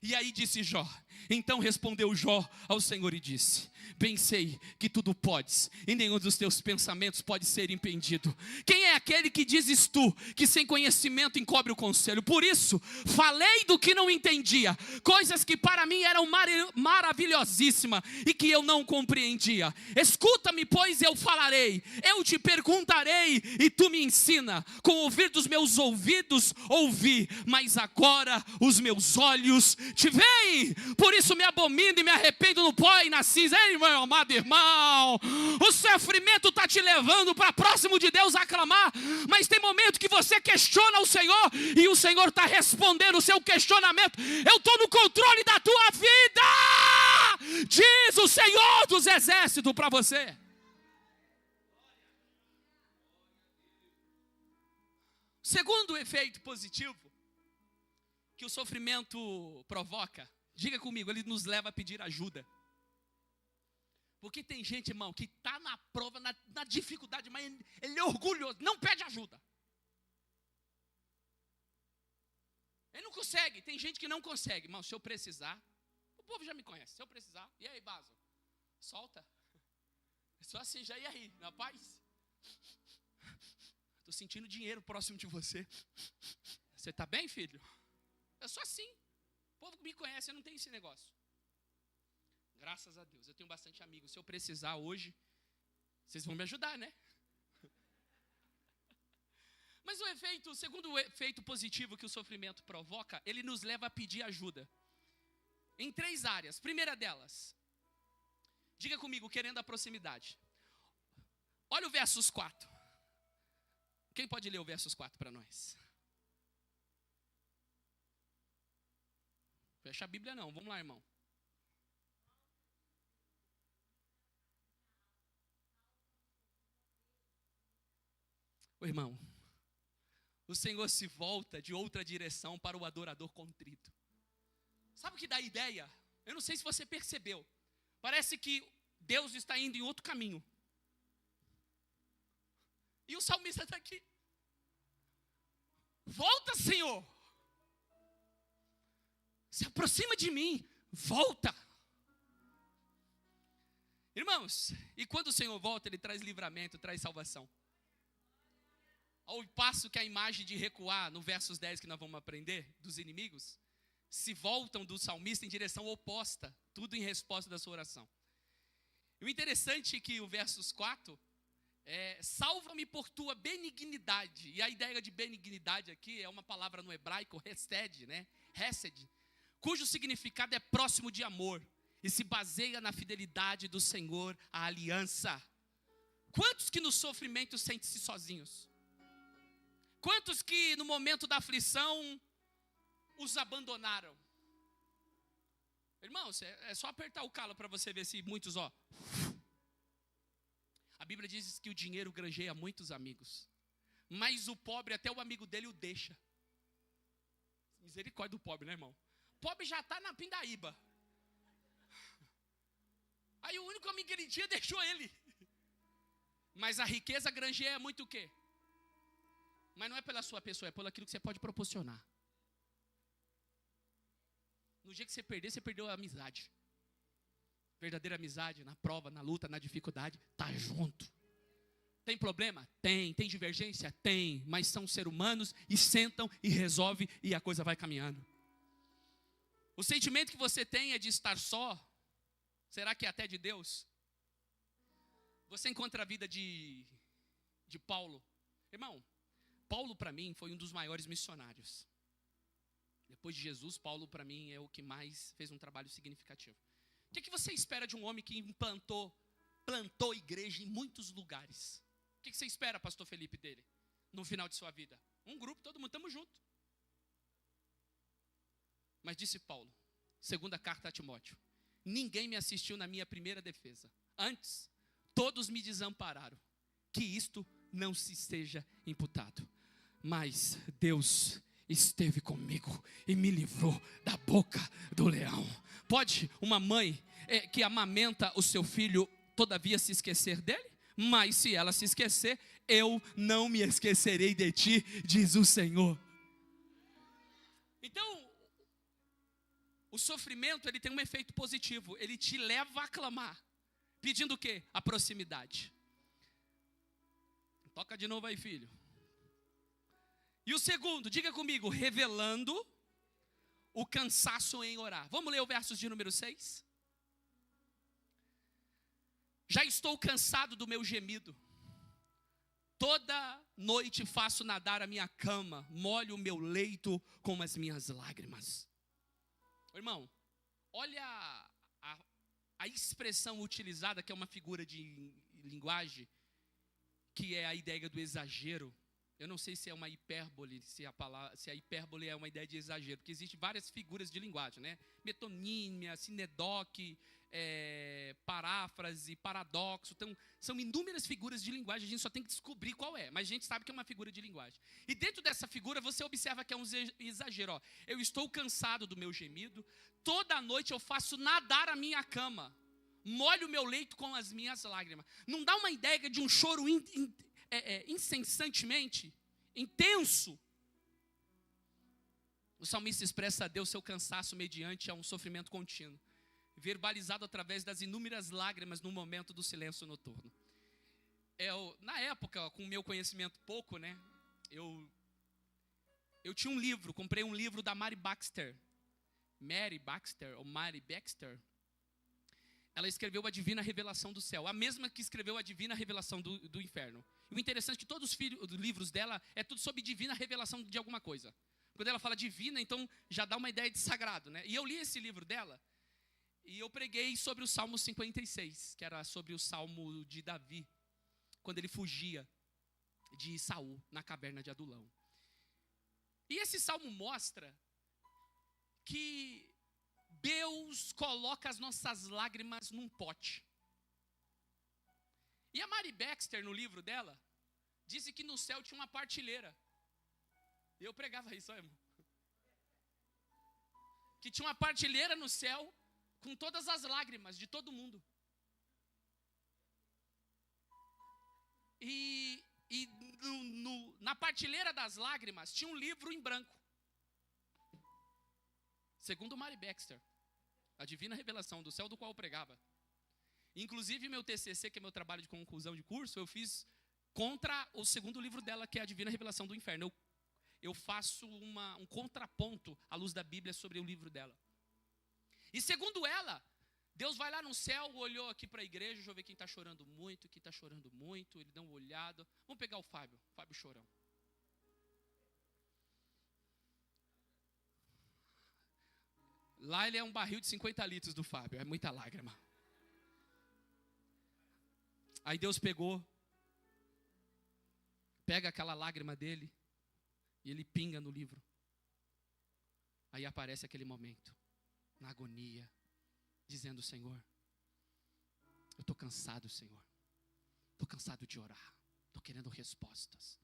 E aí disse Jó, então respondeu Jó ao Senhor e disse, bem sei que tudo podes, e nenhum dos teus pensamentos pode ser impedido. Quem é aquele que dizes tu, que sem conhecimento encobre o conselho? Por isso, falei do que não entendia, coisas que para mim eram maravilhosíssimas, e que eu não compreendia. Escuta-me, pois eu falarei, eu te perguntarei, e tu me ensina. Com o ouvir dos meus ouvidos ouvi, mas agora os meus olhos te veem, por isso me abomino e me arrependo no pó e na cinza. Ei, meu amado irmão, o sofrimento está te levando para próximo de Deus a clamar, mas tem momento que você questiona o Senhor, e o Senhor está respondendo o seu questionamento. Eu estou no controle da tua vida, diz o Senhor dos exércitos para você. Segundo efeito positivo que o sofrimento provoca, diga comigo, ele nos leva a pedir ajuda. Porque tem gente, irmão, que está na prova, na dificuldade, mas ele é orgulhoso, não pede ajuda. Ele não consegue, tem gente que não consegue. Irmão, se eu precisar, o povo já me conhece, se eu precisar, e aí, Baso? Solta. É só assim, já e aí, rapaz? Estou sentindo dinheiro próximo de você. Você está bem, filho? Eu sou assim. O povo que me conhece, eu não tenho esse negócio. Graças a Deus, eu tenho bastante amigos. Se eu precisar hoje, vocês vão me ajudar, né? Mas o segundo efeito positivo que o sofrimento provoca, ele nos leva a pedir ajuda. Em 3 áreas. Primeira delas, diga comigo, querendo a proximidade. Olha o versos 4. Quem pode ler o versos 4 para nós? Fecha a Bíblia não, vamos lá, irmão. Irmão, o Senhor se volta de outra direção para o adorador contrito. Sabe o que dá ideia? Eu não sei se você percebeu. Parece que Deus está indo em outro caminho. E o salmista está aqui. Volta, Senhor. Se aproxima de mim. Volta. Irmãos, e quando o Senhor volta, Ele traz livramento, traz salvação. Ao passo que a imagem de recuar, no versos 10 que nós vamos aprender, dos inimigos, se voltam do salmista em direção oposta, tudo em resposta da sua oração. E o interessante é que o versos 4, salva-me por tua benignidade. E a ideia de benignidade aqui é uma palavra no hebraico, hesed, né? Hesed, cujo significado é próximo de amor e se baseia na fidelidade do Senhor à aliança. Quantos que no sofrimento sentem-se sozinhos? Quantos que no momento da aflição os abandonaram? Irmãos, é só apertar o calo para você ver se muitos, A Bíblia diz que o dinheiro granjeia muitos amigos, mas o pobre, até o amigo dele o deixa. Misericórdia do pobre, né, irmão? O pobre já está na pindaíba. Aí o único amigo que ele tinha deixou ele. Mas a riqueza granjeia muito o quê? Mas não é pela sua pessoa, é pelo aquilo que você pode proporcionar. No dia que você perder, você perdeu a amizade. Verdadeira amizade, na prova, na luta, na dificuldade, tá junto. Tem problema? Tem. Tem divergência? Tem. Mas são seres humanos e sentam e resolvem e a coisa vai caminhando. O sentimento que você tem é de estar só. Será que é até de Deus? Você encontra a vida de Paulo. Irmão, Paulo para mim foi um dos maiores missionários. Depois de Jesus, Paulo para mim é o que mais fez um trabalho significativo. O que você espera de um homem que plantou igreja em muitos lugares? O que você espera, pastor Felipe, dele? No final de sua vida? Um grupo, todo mundo, estamos juntos. Mas disse Paulo, segunda carta a Timóteo, ninguém me assistiu na minha primeira defesa. Antes, todos me desampararam. Que isto não se seja imputado. Mas Deus esteve comigo e me livrou da boca do leão. Pode uma mãe que amamenta o seu filho, todavia se esquecer dele? Mas se ela se esquecer, eu não me esquecerei de ti, diz o Senhor. Então, o sofrimento, ele tem um efeito positivo. Ele te leva a clamar. Pedindo o quê? A proximidade. Toca de novo aí, filho. E o segundo, diga comigo, revelando o cansaço em orar. Vamos ler o verso de número 6? Já estou cansado do meu gemido. Toda noite faço nadar a minha cama, molho o meu leito com as minhas lágrimas. Irmão, olha a expressão utilizada, que é uma figura de linguagem, que é a ideia do exagero. Eu não sei se é uma hipérbole, se a hipérbole é uma ideia de exagero, porque existem várias figuras de linguagem, né? Metonímia, sinedoque, paráfrase, paradoxo. Então, são inúmeras figuras de linguagem, a gente só tem que descobrir qual é, mas a gente sabe que é uma figura de linguagem. E dentro dessa figura, você observa que é um exagero. Eu estou cansado do meu gemido, toda noite eu faço nadar a minha cama, molho o meu leito com as minhas lágrimas. Não dá uma ideia de um choro incessantemente, intenso? O salmista expressa a Deus seu cansaço mediante a um sofrimento contínuo, verbalizado através das inúmeras lágrimas no momento do silêncio noturno. Na época, com o meu conhecimento pouco, né, eu tinha um livro, comprei um livro da Mary Baxter. Ela escreveu a Divina Revelação do Céu, a mesma que escreveu a Divina Revelação do Inferno. E o interessante é que todos os livros dela é tudo sobre divina revelação de alguma coisa. Quando ela fala divina, então já dá uma ideia de sagrado, né? E eu li esse livro dela e eu preguei sobre o Salmo 56, que era sobre o Salmo de Davi, quando ele fugia de Saul na caverna de Adulão. E esse salmo mostra que Deus coloca as nossas lágrimas num pote. E a Mary Baxter, no livro dela, disse que no céu tinha uma partilheira. Eu pregava isso, irmão. Que tinha uma partilheira no céu com todas as lágrimas de todo mundo. E na partilheira das lágrimas tinha um livro em branco. Segundo Mary Baxter, a divina revelação do céu do qual eu pregava. Inclusive meu TCC, que é meu trabalho de conclusão de curso, eu fiz contra o segundo livro dela, que é a divina revelação do inferno. Eu faço um contraponto à luz da Bíblia sobre o livro dela. E segundo ela, Deus vai lá no céu, olhou aqui para a igreja, deixa eu ver quem está chorando muito, quem está chorando muito. Ele deu uma olhada. Vamos pegar o Fábio chorão. Lá ele é um barril de 50 litros do Fábio, é muita lágrima. Aí Deus pega aquela lágrima dele e ele pinga no livro. Aí aparece aquele momento, na agonia, dizendo: Senhor, eu estou cansado, Senhor. Estou cansado de orar. Estou querendo respostas.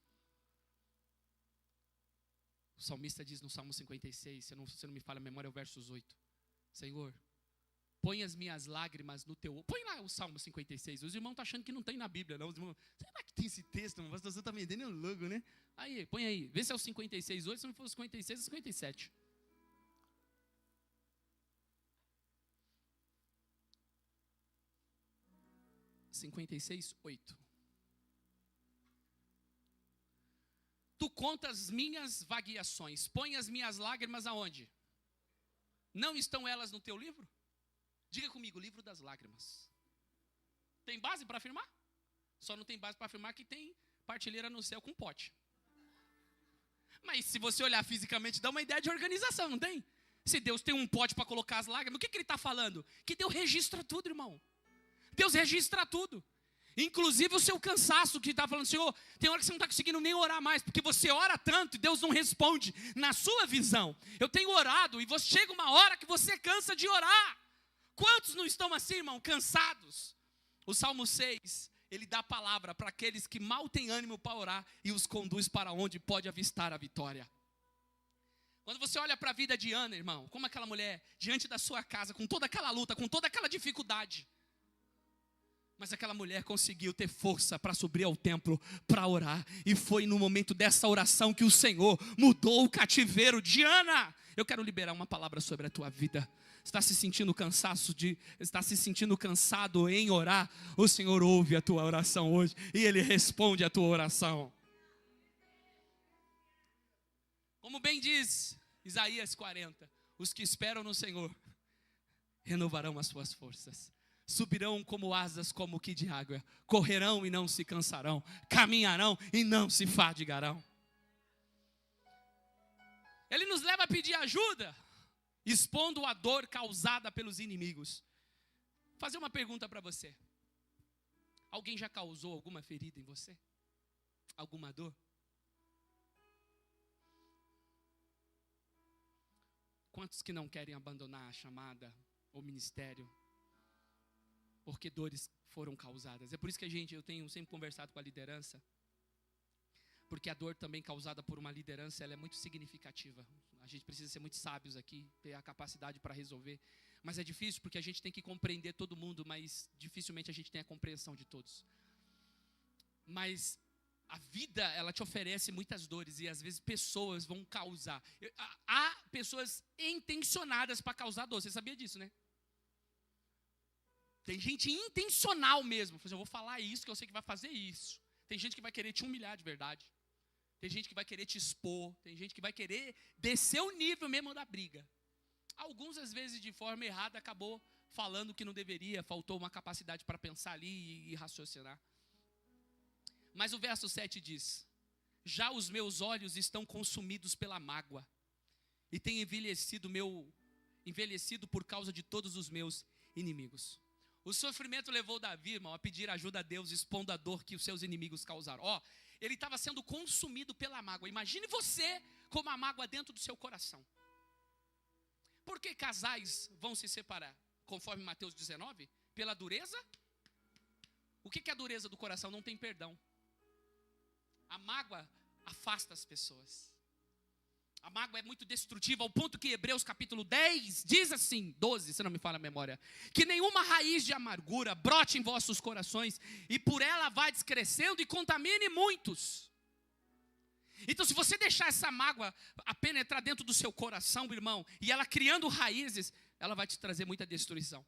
O salmista diz no Salmo 56, se não me falha a memória, é o versos 8. Senhor, põe as minhas lágrimas no teu... Põe lá o Salmo 56. Os irmãos estão achando que não tem na Bíblia, não. Os irmãos, será que tem esse texto? O pastor está vendendo um logo, né? Aí, põe aí. Vê se é o 56, 8. Se não for o 56, é o 57. Tu contas as minhas vagueações, põe as minhas lágrimas aonde? Não estão elas no teu livro? Diga comigo, livro das lágrimas. Tem base para afirmar? Só não tem base para afirmar que tem partilheira no céu com pote. Mas se você olhar fisicamente, dá uma ideia de organização, não tem? Se Deus tem um pote para colocar as lágrimas, o que ele está falando? Que Deus registra tudo, irmão. Deus registra tudo. Inclusive o seu cansaço, que está falando: Senhor, tem hora que você não está conseguindo nem orar mais, porque você ora tanto e Deus não responde na sua visão. Eu tenho orado e chega uma hora que você cansa de orar. Quantos não estão assim, irmão, cansados? O Salmo 6, ele dá a palavra para aqueles que mal têm ânimo para orar e os conduz para onde pode avistar a vitória. Quando você olha para a vida de Ana, irmão, como aquela mulher diante da sua casa, com toda aquela luta, com toda aquela dificuldade, mas aquela mulher conseguiu ter força para subir ao templo, para orar. E foi no momento dessa oração que o Senhor mudou o cativeiro de Ana. Eu quero liberar uma palavra sobre a tua vida. Está se sentindo cansado em orar? O Senhor ouve a tua oração hoje e Ele responde a tua oração. Como bem diz Isaías 40, os que esperam no Senhor renovarão as suas forças. Subirão como asas como que de água, correrão e não se cansarão, caminharão e não se fadigarão. Ele nos leva a pedir ajuda, expondo a dor causada pelos inimigos. Vou fazer uma pergunta para você. Alguém já causou alguma ferida em você? Alguma dor? Quantos que não querem abandonar a chamada ou ministério? Porque dores foram causadas. É por isso que eu tenho sempre conversado com a liderança. Porque a dor também causada por uma liderança, ela é muito significativa. A gente precisa ser muito sábios aqui, ter a capacidade para resolver. Mas é difícil porque a gente tem que compreender todo mundo, mas dificilmente a gente tem a compreensão de todos. Mas a vida, ela te oferece muitas dores e às vezes pessoas vão causar. Há pessoas intencionadas para causar dor. Você sabia disso, né? Tem gente intencional mesmo. Eu vou falar isso que eu sei que vai fazer isso. Tem gente que vai querer te humilhar de verdade. Tem gente que vai querer te expor. Tem gente que vai querer descer o nível mesmo da briga. Alguns, às vezes, de forma errada, acabou falando que não deveria. Faltou uma capacidade para pensar ali e raciocinar. Mas o verso 7 diz: já os meus olhos estão consumidos pela mágoa. E tenho envelhecido por causa de todos os meus inimigos. O sofrimento levou Davi, irmão, a pedir ajuda a Deus, expondo a dor que os seus inimigos causaram. Ele estava sendo consumido pela mágoa. Imagine você com uma mágoa dentro do seu coração. Por que casais vão se separar? Conforme Mateus 19? Pela dureza? O que é a dureza do coração? Não tem perdão. A mágoa afasta as pessoas. A mágoa é muito destrutiva, ao ponto que Hebreus capítulo 10 diz assim, 12, se não me falha a memória, que nenhuma raiz de amargura brote em vossos corações, e por ela vá descrescendo e contamine muitos. Então, se você deixar essa mágoa a penetrar dentro do seu coração, irmão, e ela criando raízes, ela vai te trazer muita destruição.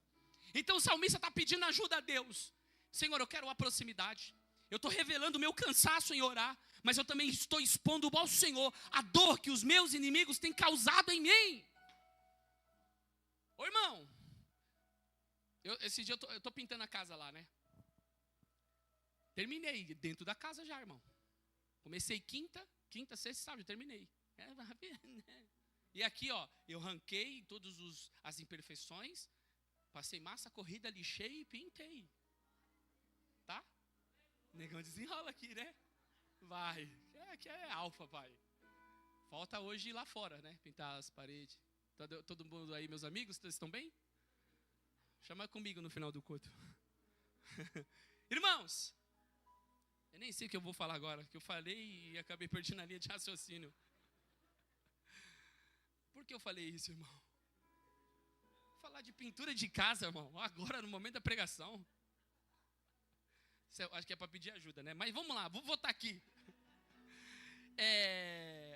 Então, o salmista está pedindo ajuda a Deus. Senhor, eu quero uma proximidade. Eu estou revelando o meu cansaço em orar, mas eu também estou expondo ao Senhor a dor que os meus inimigos têm causado em mim. Ô irmão, esse dia eu estou pintando a casa lá, né? Terminei dentro da casa já, irmão. Comecei quinta, sexta, sábado, terminei. E aqui, ó, eu ranquei todas as imperfeições, passei massa, corrida, lixei e pintei. Tá? Negão desenrola aqui, né? Vai. Aqui é alfa, pai. Falta hoje ir lá fora, né? Pintar as paredes. Todo mundo aí, meus amigos, vocês estão bem? Chama comigo no final do culto. Irmãos, eu nem sei o que eu vou falar agora, que eu falei e acabei perdendo a linha de raciocínio. Por que eu falei isso, irmão? Vou falar de pintura de casa, irmão, agora no momento da pregação. Acho que é para pedir ajuda, né? Mas vamos lá, vou voltar aqui.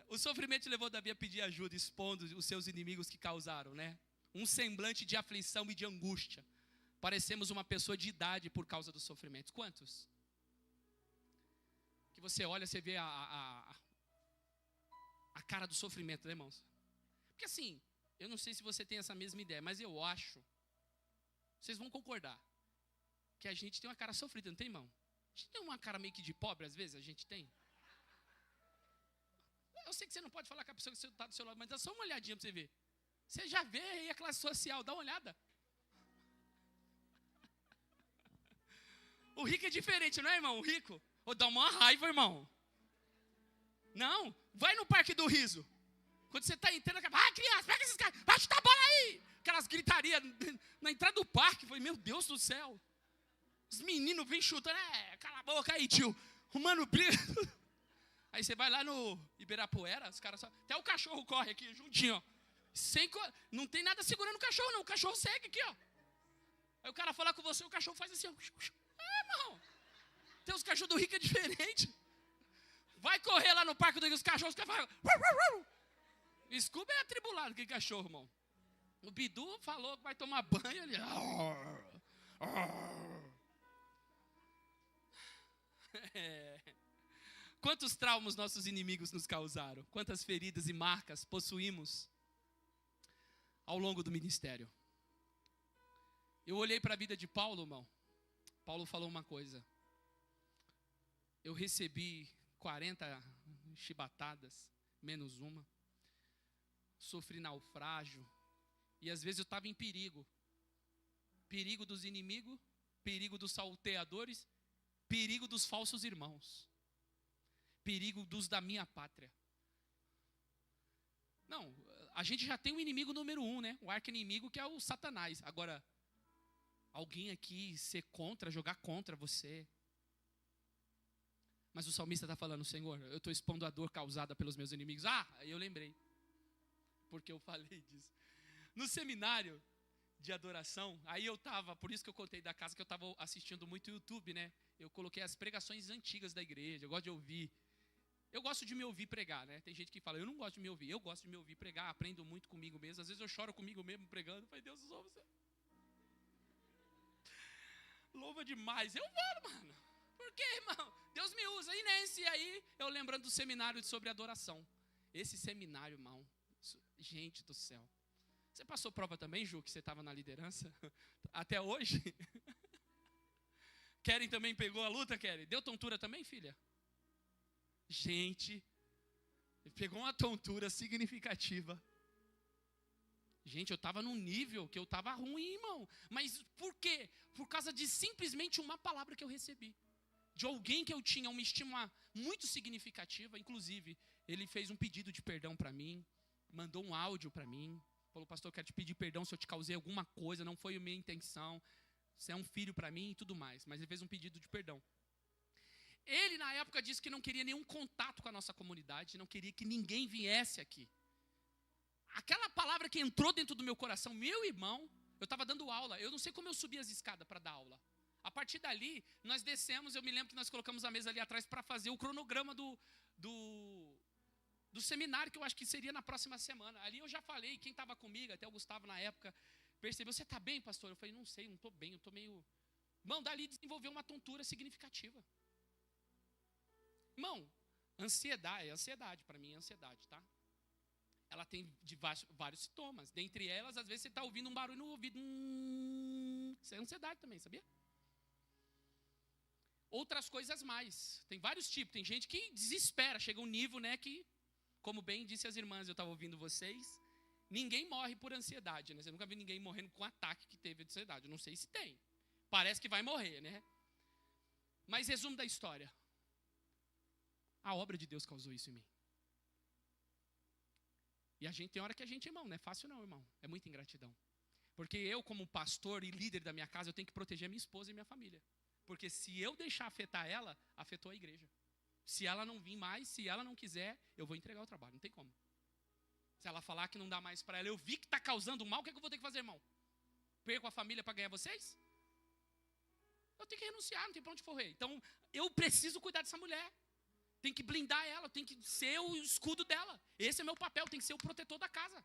O sofrimento levou Davi a pedir ajuda, expondo os seus inimigos que causaram, né? Um semblante de aflição e de angústia. Parecemos uma pessoa de idade por causa dos sofrimentos. Quantos? Que você olha, você vê a cara do sofrimento, né, irmãos? Porque assim, eu não sei se você tem essa mesma ideia, mas eu acho, vocês vão concordar, que a gente tem uma cara sofrida, não tem, irmão? A gente tem uma cara meio que de pobre, às vezes, a gente tem. Eu sei que você não pode falar com a pessoa que está do seu lado, mas dá só uma olhadinha para você ver. Você já vê aí a classe social, dá uma olhada. O rico é diferente, não é, irmão? O rico, dá uma raiva, irmão. Não, vai no Parque do Riso. Quando você está entrando, vai criança, pega esses caras, vai chutar a bola aí. Aquelas gritarias na entrada do parque, eu falei, meu Deus do céu. Os meninos vêm chutando, cala a boca aí, tio. O mano briga. Aí você vai lá no Ibirapuera, os caras só... Até o cachorro corre aqui, juntinho, ó. Não tem nada segurando o cachorro, não. O cachorro segue aqui, ó. Aí o cara fala com você, o cachorro faz assim, ó. Irmão. Tem os cachorros do rico é diferente. Vai correr lá no parque do rico, os cachorros que falam... Scooby é atribulado, aquele cachorro, irmão. O Bidu falou que vai tomar banho, ele... Quantos traumas nossos inimigos nos causaram? Quantas feridas e marcas possuímos ao longo do ministério? Eu olhei para a vida de Paulo, irmão. Paulo falou uma coisa. Eu recebi 40 chibatadas, menos uma. Sofri naufrágio. E às vezes eu estava em perigo. Perigo dos inimigos, perigo dos salteadores, perigo dos falsos irmãos. Perigo dos da minha pátria. Não, a gente já tem o inimigo número 1, né? O arqui-inimigo que é o Satanás. Agora, alguém aqui ser contra, jogar contra você. Mas o salmista está falando, Senhor, eu estou expondo a dor causada pelos meus inimigos. Eu lembrei. Porque eu falei disso. No seminário de adoração, aí eu estava, por isso que eu contei da casa, que eu estava assistindo muito YouTube, né? Eu coloquei as pregações antigas da igreja, eu gosto de ouvir. Eu gosto de me ouvir pregar, né? Tem gente que fala, eu não gosto de me ouvir. Eu gosto de me ouvir pregar, aprendo muito comigo mesmo. Às vezes eu choro comigo mesmo pregando. Eu falei, Deus, louva você. Louva demais. Eu vou, mano. Por quê, irmão? Deus me usa. E aí, eu lembrando do seminário sobre adoração. Esse seminário, irmão, gente do céu. Você passou prova também, Ju, que você estava na liderança? Até hoje? Keren também pegou a luta, Keren? Deu tontura também, filha? Gente, pegou uma tontura significativa. Gente, eu estava num nível que eu estava ruim, irmão. Mas por quê? Por causa de simplesmente uma palavra que eu recebi. De alguém que eu tinha uma estima muito significativa. Inclusive, ele fez um pedido de perdão para mim. Mandou um áudio para mim. Falou, pastor, eu quero te pedir perdão se eu te causei alguma coisa. Não foi a minha intenção. Você é um filho para mim e tudo mais. Mas ele fez um pedido de perdão. Ele, na época, disse que não queria nenhum contato com a nossa comunidade, não queria que ninguém viesse aqui. Aquela palavra que entrou dentro do meu coração, meu irmão, eu estava dando aula, eu não sei como eu subi as escadas para dar aula. A partir dali, nós descemos, eu me lembro que nós colocamos a mesa ali atrás para fazer o cronograma do seminário, que eu acho que seria na próxima semana. Ali eu já falei, quem estava comigo, até o Gustavo na época, percebeu, você está bem, pastor? Eu falei, não sei, não estou bem, eu estou meio... Irmão, dali desenvolveu uma tontura significativa. Irmão, ansiedade, para mim é ansiedade, tá? Ela tem vários sintomas. Dentre elas, às vezes você está ouvindo um barulho no ouvido. Isso é ansiedade também, sabia? Outras coisas mais. Tem vários tipos. Tem gente que desespera. Chega um nível, né, que, como bem disse as irmãs, eu estava ouvindo vocês, ninguém morre por ansiedade, né? Você nunca viu ninguém morrendo com um ataque que teve de ansiedade. Eu não sei se tem. Parece que vai morrer, né? Mas resumo da história. A obra de Deus causou isso em mim. E a gente tem hora que a gente, irmão, não é fácil não, irmão. É muita ingratidão. Porque eu, como pastor e líder da minha casa, eu tenho que proteger a minha esposa e minha família. Porque se eu deixar afetar ela, afetou a igreja. Se ela não vir mais, se ela não quiser, eu vou entregar o trabalho. Não tem como. Se ela falar que não dá mais para ela, eu vi que está causando mal, o que é que eu vou ter que fazer, irmão? Perco a família para ganhar vocês? Eu tenho que renunciar, não tem para onde correr. Então, eu preciso cuidar dessa mulher. Tem que blindar ela, tem que ser o escudo dela. Esse é meu papel, tem que ser o protetor da casa.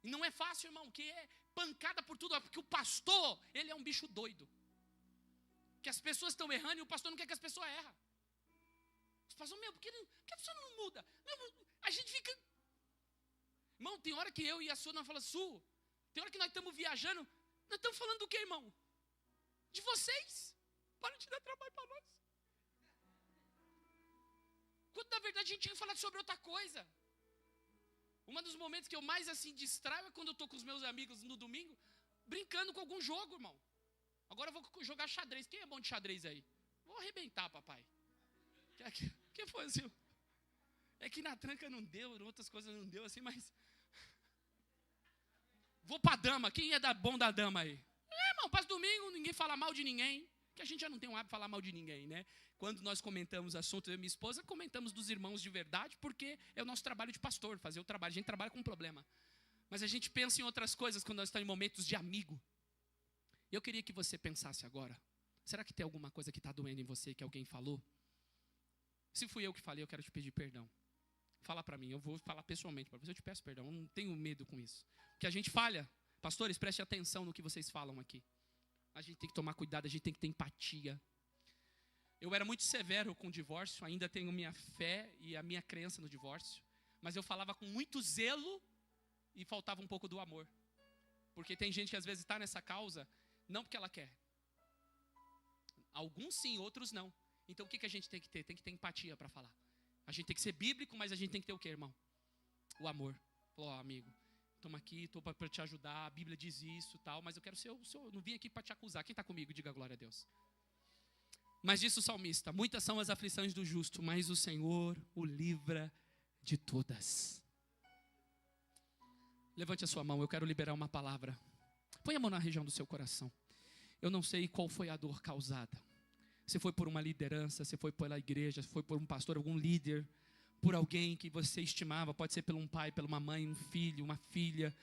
E não é fácil, irmão, que é pancada por tudo. Porque o pastor, ele é um bicho doido. Que as pessoas estão errando e o pastor não quer que as pessoas erram. Os pastores, por que a pessoa não muda? A gente fica... Irmão, tem hora que eu e a Su, nós falamos, Su, tem hora que nós estamos viajando, nós estamos falando do quê, irmão? De vocês. Para de dar trabalho para nós. Quando na verdade a gente tinha que falar sobre outra coisa. Um dos momentos que eu mais assim distraio é quando eu estou com os meus amigos no domingo, brincando com algum jogo, irmão. Agora eu vou jogar xadrez. Quem é bom de xadrez aí? Vou arrebentar, papai. Que foi assim? É que na tranca não deu, em outras coisas não deu assim, mas... Vou pra dama. Quem é bom da dama aí? Irmão, passa domingo, ninguém fala mal de ninguém. Que a gente já não tem um hábito de falar mal de ninguém, né? Quando nós comentamos assunto, eu e minha esposa, comentamos dos irmãos de verdade, porque é o nosso trabalho de pastor, fazer o trabalho. A gente trabalha com um problema. Mas a gente pensa em outras coisas quando nós estamos em momentos de amigo. Eu queria que você pensasse agora. Será que tem alguma coisa que está doendo em você, que alguém falou? Se fui eu que falei, eu quero te pedir perdão. Fala para mim, eu vou falar pessoalmente para você, eu te peço perdão, eu não tenho medo com isso. Porque a gente falha. Pastores, preste atenção no que vocês falam aqui. A gente tem que tomar cuidado, a gente tem que ter empatia. Eu era muito severo com o divórcio, ainda tenho minha fé e a minha crença no divórcio. Mas eu falava com muito zelo e faltava um pouco do amor. Porque tem gente que às vezes está nessa causa, não porque ela quer. Alguns sim, outros não. Então o que a gente tem que ter? Tem que ter empatia para falar. A gente tem que ser bíblico, mas a gente tem que ter o quê, irmão? O amor. Falou, amigo, toma aqui, estou para te ajudar, a Bíblia diz isso e tal, mas eu quero ser o seu, eu não vim aqui para te acusar. Quem está comigo, diga glória a Deus. Mas disse o salmista, muitas são as aflições do justo, mas o Senhor o livra de todas. Levante a sua mão, eu quero liberar uma palavra. Põe a mão na região do seu coração. Eu não sei qual foi a dor causada. Se foi por uma liderança, se foi pela igreja, se foi por um pastor, algum líder, por alguém que você estimava, pode ser por um pai, por uma mãe, um filho, uma filha.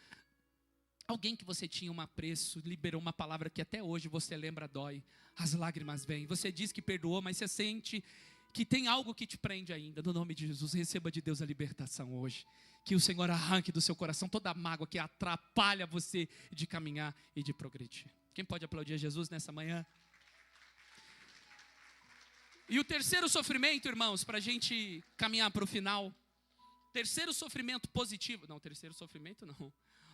Alguém que você tinha um apreço, liberou uma palavra que até hoje você lembra, dói. As lágrimas vêm. Você diz que perdoou, mas você sente que tem algo que te prende ainda. No nome de Jesus, receba de Deus a libertação hoje. Que o Senhor arranque do seu coração toda a mágoa que atrapalha você de caminhar e de progredir. Quem pode aplaudir a Jesus nessa manhã? E o terceiro sofrimento, irmãos, para a gente caminhar para o final. Terceiro sofrimento positivo. Não, terceiro sofrimento não.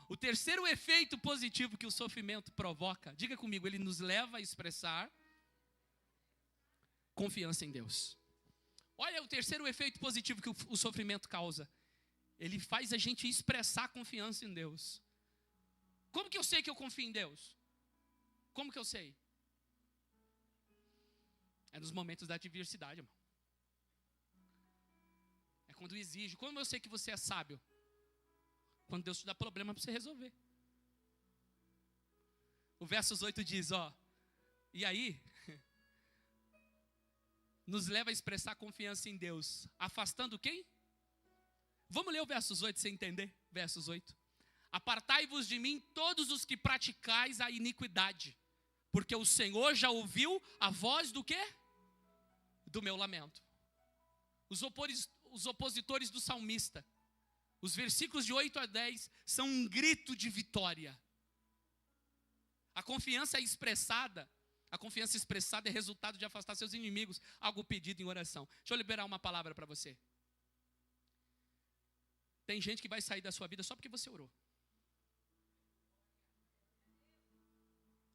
O terceiro efeito positivo que o sofrimento provoca, diga comigo, ele nos leva a expressar confiança em Deus. Olha o terceiro efeito positivo que o sofrimento causa. Ele faz a gente expressar confiança em Deus. Como que eu sei que eu confio em Deus? Como que eu sei? É nos momentos da adversidade, irmão. É quando exige. Como eu sei que você é sábio? Quando Deus te dá problema para você resolver. O versos 8 diz, e aí, nos leva a expressar confiança em Deus, afastando quem? Vamos ler o versos 8 sem entender? Versos 8. Apartai-vos de mim todos os que praticais a iniquidade, porque o Senhor já ouviu a voz do quê? Do meu lamento. Os opositores do salmista, os versículos de 8 a 10 são um grito de vitória. A confiança expressada é resultado de afastar seus inimigos, algo pedido em oração. Deixa eu liberar uma palavra para você. Tem gente que vai sair da sua vida só porque você orou.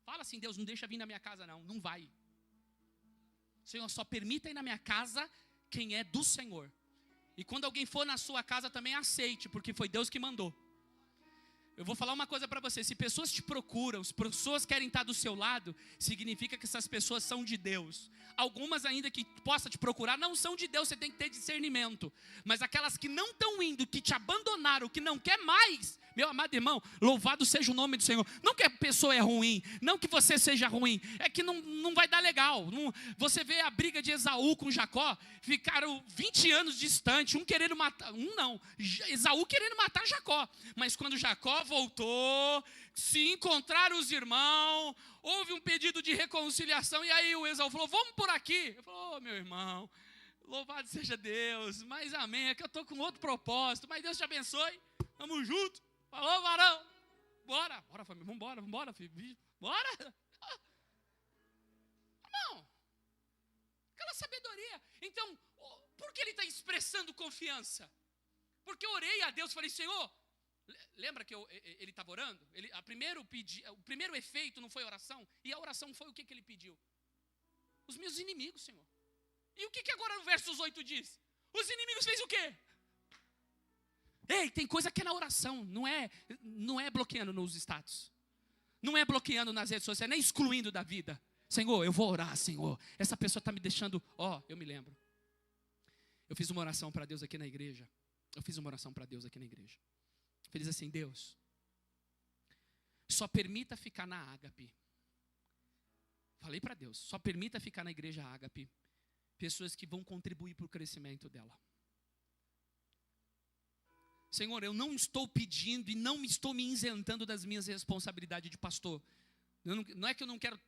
Fala assim, Deus, não deixa vir na minha casa não, não vai. Senhor, só permita ir na minha casa quem é do Senhor. E quando alguém for na sua casa também aceite, porque foi Deus que mandou. Eu vou falar uma coisa para você, se pessoas te procuram, se pessoas querem estar do seu lado, significa que essas pessoas são de Deus. Algumas ainda que possa te procurar não são de Deus, você tem que ter discernimento. Mas aquelas que não estão indo, que te abandonaram, que não quer mais, meu amado irmão, louvado seja o nome do Senhor. Não que a pessoa é ruim, não que você seja ruim, é que não vai dar legal. Você vê a briga de Esaú com Jacó, ficaram 20 anos distantes, um querendo matar, Esaú querendo matar Jacó. Mas quando Jacó voltou, se encontraram os irmãos, houve um pedido de reconciliação, e aí o Esaú falou, vamos por aqui. Ele falou, meu irmão, louvado seja Deus, mas amém, é que eu estou com outro propósito, mas Deus te abençoe, vamos junto. Falou, varão, bora família, vambora, filho, bora. Não, aquela sabedoria. Então, por que ele está expressando confiança? Porque eu orei a Deus, falei, Senhor, lembra que ele estava orando? O primeiro efeito não foi oração, e a oração foi o que ele pediu? Os meus inimigos, Senhor. E o que agora no versos 8 diz? Os inimigos fez o quê? Ei, tem coisa que é na oração, não é bloqueando nos status, não é bloqueando nas redes sociais, nem excluindo da vida. Senhor, eu vou orar, Senhor, essa pessoa está me deixando, eu me lembro. Eu fiz uma oração para Deus aqui na igreja. Feliz assim, Deus, só permita ficar na Ágape. Falei para Deus, só permita ficar na igreja Ágape pessoas que vão contribuir para o crescimento dela. Senhor, eu não estou pedindo e não estou me isentando das minhas responsabilidades de pastor. Não é que eu não quero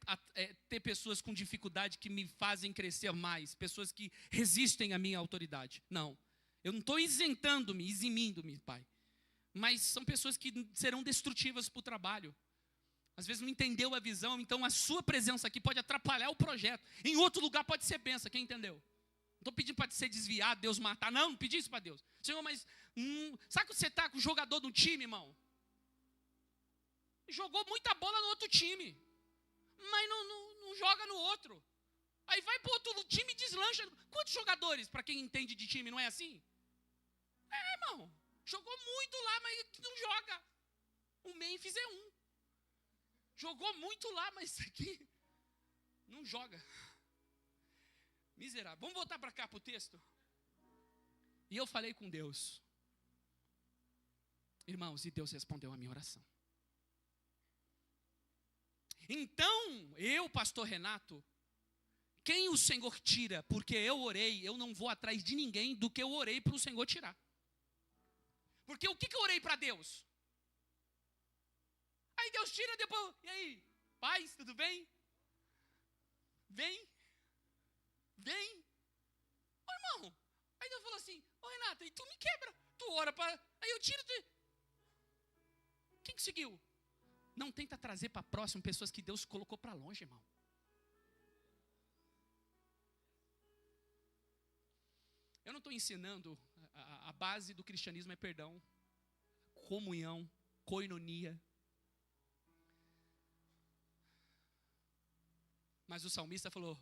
ter pessoas com dificuldade que me fazem crescer mais, pessoas que resistem à minha autoridade. Não, eu não estou isentando-me, eximindo-me, Pai. Mas são pessoas que serão destrutivas para o trabalho. Às vezes não entendeu a visão, então a sua presença aqui pode atrapalhar o projeto. Em outro lugar pode ser bênção, quem entendeu? Não estou pedindo para ser desviado, Deus matar. Não pedi isso para Deus. Senhor, mas sabe que você está com o jogador do time, irmão? Jogou muita bola no outro time, mas não joga no outro. Aí vai para outro time e deslancha. Quantos jogadores, para quem entende de time, não é assim? Irmão, jogou muito lá, mas não joga. O Memphis é um. Jogou muito lá, mas aqui não joga. Miserável. Vamos voltar para cá para o texto. E eu falei com Deus. Irmãos, e Deus respondeu a minha oração. Então, pastor Renato, quem o Senhor tira, porque eu orei, eu não vou atrás de ninguém do que eu orei para o Senhor tirar. Porque o que eu orei para Deus? Aí Deus tira depois, e aí? Paz, tudo bem? Vem. Ô irmão, aí Deus falou assim, Renato, e tu me quebra, tu ora para, aí eu tiro, quem que seguiu? Não tenta trazer para próximo pessoas que Deus colocou para longe, irmão. Eu não estou ensinando, a base do cristianismo é perdão, comunhão, koinonia. Mas o salmista falou,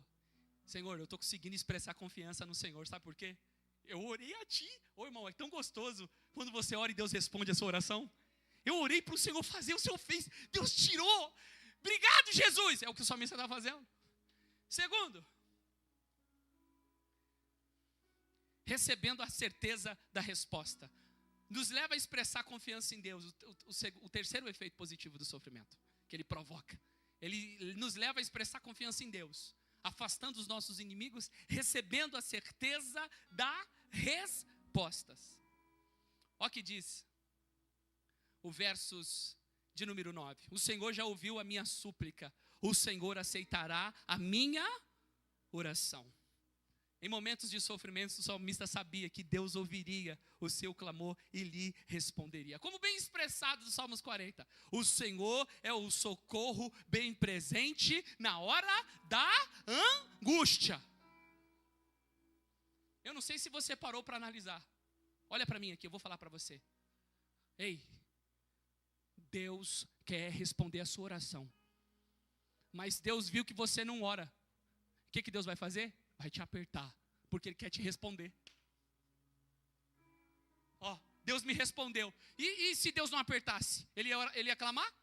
Senhor, eu estou conseguindo expressar confiança no Senhor, sabe por quê? Eu orei a ti. Irmão, é tão gostoso quando você ora e Deus responde a sua oração. Eu orei para o Senhor fazer, o Senhor fez, Deus tirou. Obrigado, Jesus. É o que o salmista está fazendo. Segundo, recebendo a certeza da resposta. Nos leva a expressar confiança em Deus. O terceiro efeito positivo do sofrimento, que ele provoca. Ele nos leva a expressar confiança em Deus. afastando os nossos inimigos, recebendo a certeza das respostas. Olha o que diz o versos de número 9. O Senhor já ouviu a minha súplica, o Senhor aceitará a minha oração. Em momentos de sofrimento, o salmista sabia que Deus ouviria o seu clamor e lhe responderia. Como bem expressado no Salmos 40. O Senhor é o socorro bem presente na hora da angústia. Eu não sei se você parou para analisar. Olha para mim aqui, eu vou falar para você. Ei, Deus quer responder a sua oração. Mas Deus viu que você não ora. O que Deus vai fazer? Vai te apertar, porque Ele quer te responder. Ó, Deus me respondeu. E se Deus não apertasse? Ele ia clamar?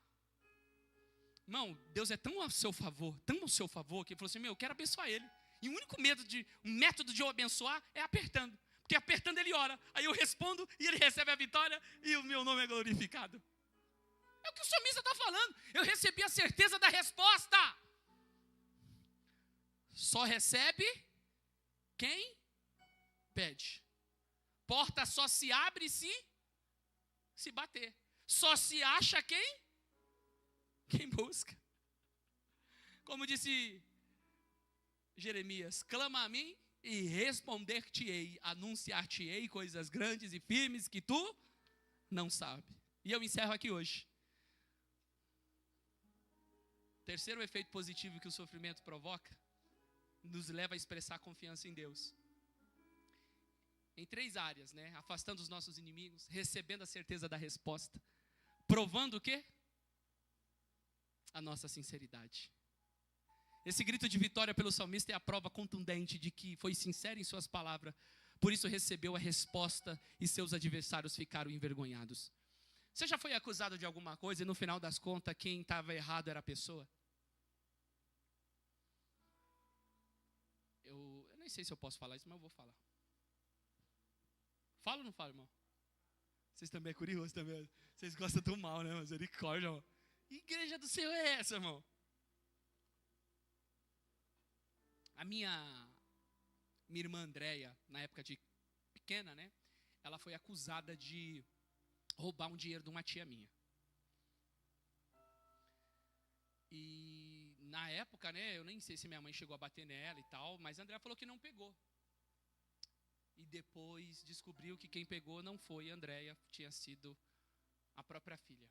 Irmão, Deus é tão ao seu favor, que Ele falou assim, eu quero abençoar Ele. E o único método de eu abençoar é apertando. Porque apertando Ele ora. Aí eu respondo e Ele recebe a vitória e o meu nome é glorificado. É o que o salmista está falando. Eu recebi a certeza da resposta. Só recebe quem pede. Porta só se abre se bater. Só se acha quem busca. Como disse Jeremias, clama a mim e responder-te-ei, anunciar-te-ei coisas grandes e firmes que tu não sabe. E eu encerro aqui hoje. Terceiro efeito positivo que o sofrimento provoca, nos leva a expressar confiança em Deus. Em 3 áreas, né? Afastando os nossos inimigos, recebendo a certeza da resposta, provando o quê? A nossa sinceridade. Esse grito de vitória pelo salmista é a prova contundente de que foi sincero em suas palavras, por isso recebeu a resposta e seus adversários ficaram envergonhados. Você já foi acusado de alguma coisa e no final das contas quem estava errado era a pessoa? Eu nem sei se eu posso falar isso, mas eu vou falar. Fala ou não fala, irmão? Vocês também é curioso também. Vocês gostam tão mal, né? Misericórdia, irmão. Igreja do Senhor é essa, irmão? A minha irmã Andréia, na época de pequena, né? Ela foi acusada de roubar um dinheiro de uma tia minha. E na época, né? Eu nem sei se minha mãe chegou a bater nela e tal, mas a Andréia falou que não pegou. E depois descobriu que quem pegou não foi a Andréia, tinha sido a própria filha.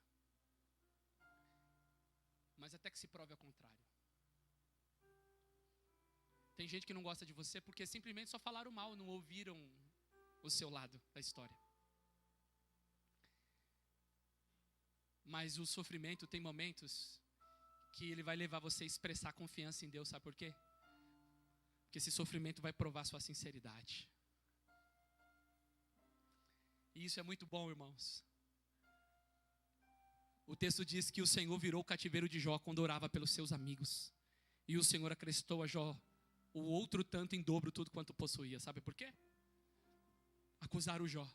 Mas até que se prove ao contrário. Tem gente que não gosta de você porque simplesmente só falaram mal, não ouviram o seu lado da história. Mas o sofrimento tem momentos que ele vai levar você a expressar confiança em Deus, sabe por quê? Porque esse sofrimento vai provar sua sinceridade. E isso é muito bom, irmãos. O texto diz que o Senhor virou o cativeiro de Jó quando orava pelos seus amigos. E o Senhor acrescentou a Jó o outro tanto em dobro tudo quanto possuía. Sabe por quê? Acusaram o Jó.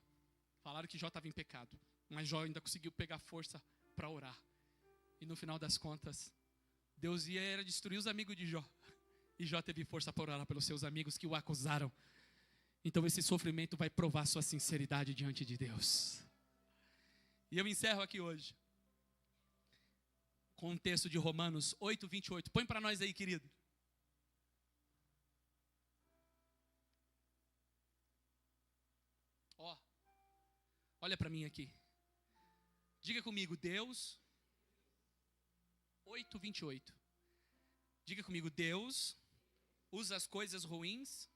Falaram que Jó estava em pecado. Mas Jó ainda conseguiu pegar força para orar. E no final das contas, Deus ia destruir os amigos de Jó. E Jó teve força para orar pelos seus amigos que o acusaram. Então esse sofrimento vai provar sua sinceridade diante de Deus. E eu encerro aqui hoje com um texto de Romanos 8:28. Põe para nós aí, querido. Ó, olha para mim aqui. Diga comigo, Deus. 8:28. Diga comigo, Deus usa as coisas ruins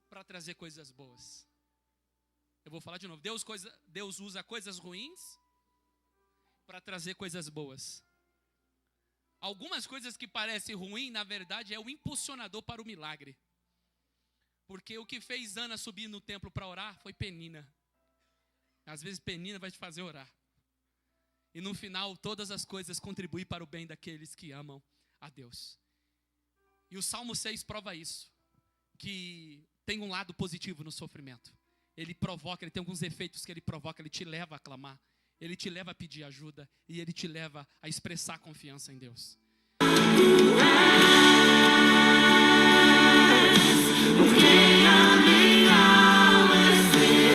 para trazer coisas boas. Eu vou falar de novo. Deus usa coisas ruins para trazer coisas boas. Algumas coisas que parecem ruins, na verdade, é o impulsionador para o milagre. Porque o que fez Ana subir no templo para orar foi Penina. Às vezes Penina vai te fazer orar. E no final, todas as coisas contribuem para o bem daqueles que amam a Deus. E o Salmo 6 prova isso. Que tem um lado positivo no sofrimento. Ele provoca, ele tem alguns efeitos que ele provoca, ele te leva a clamar. Ele te leva a pedir ajuda. E ele te leva a expressar confiança em Deus.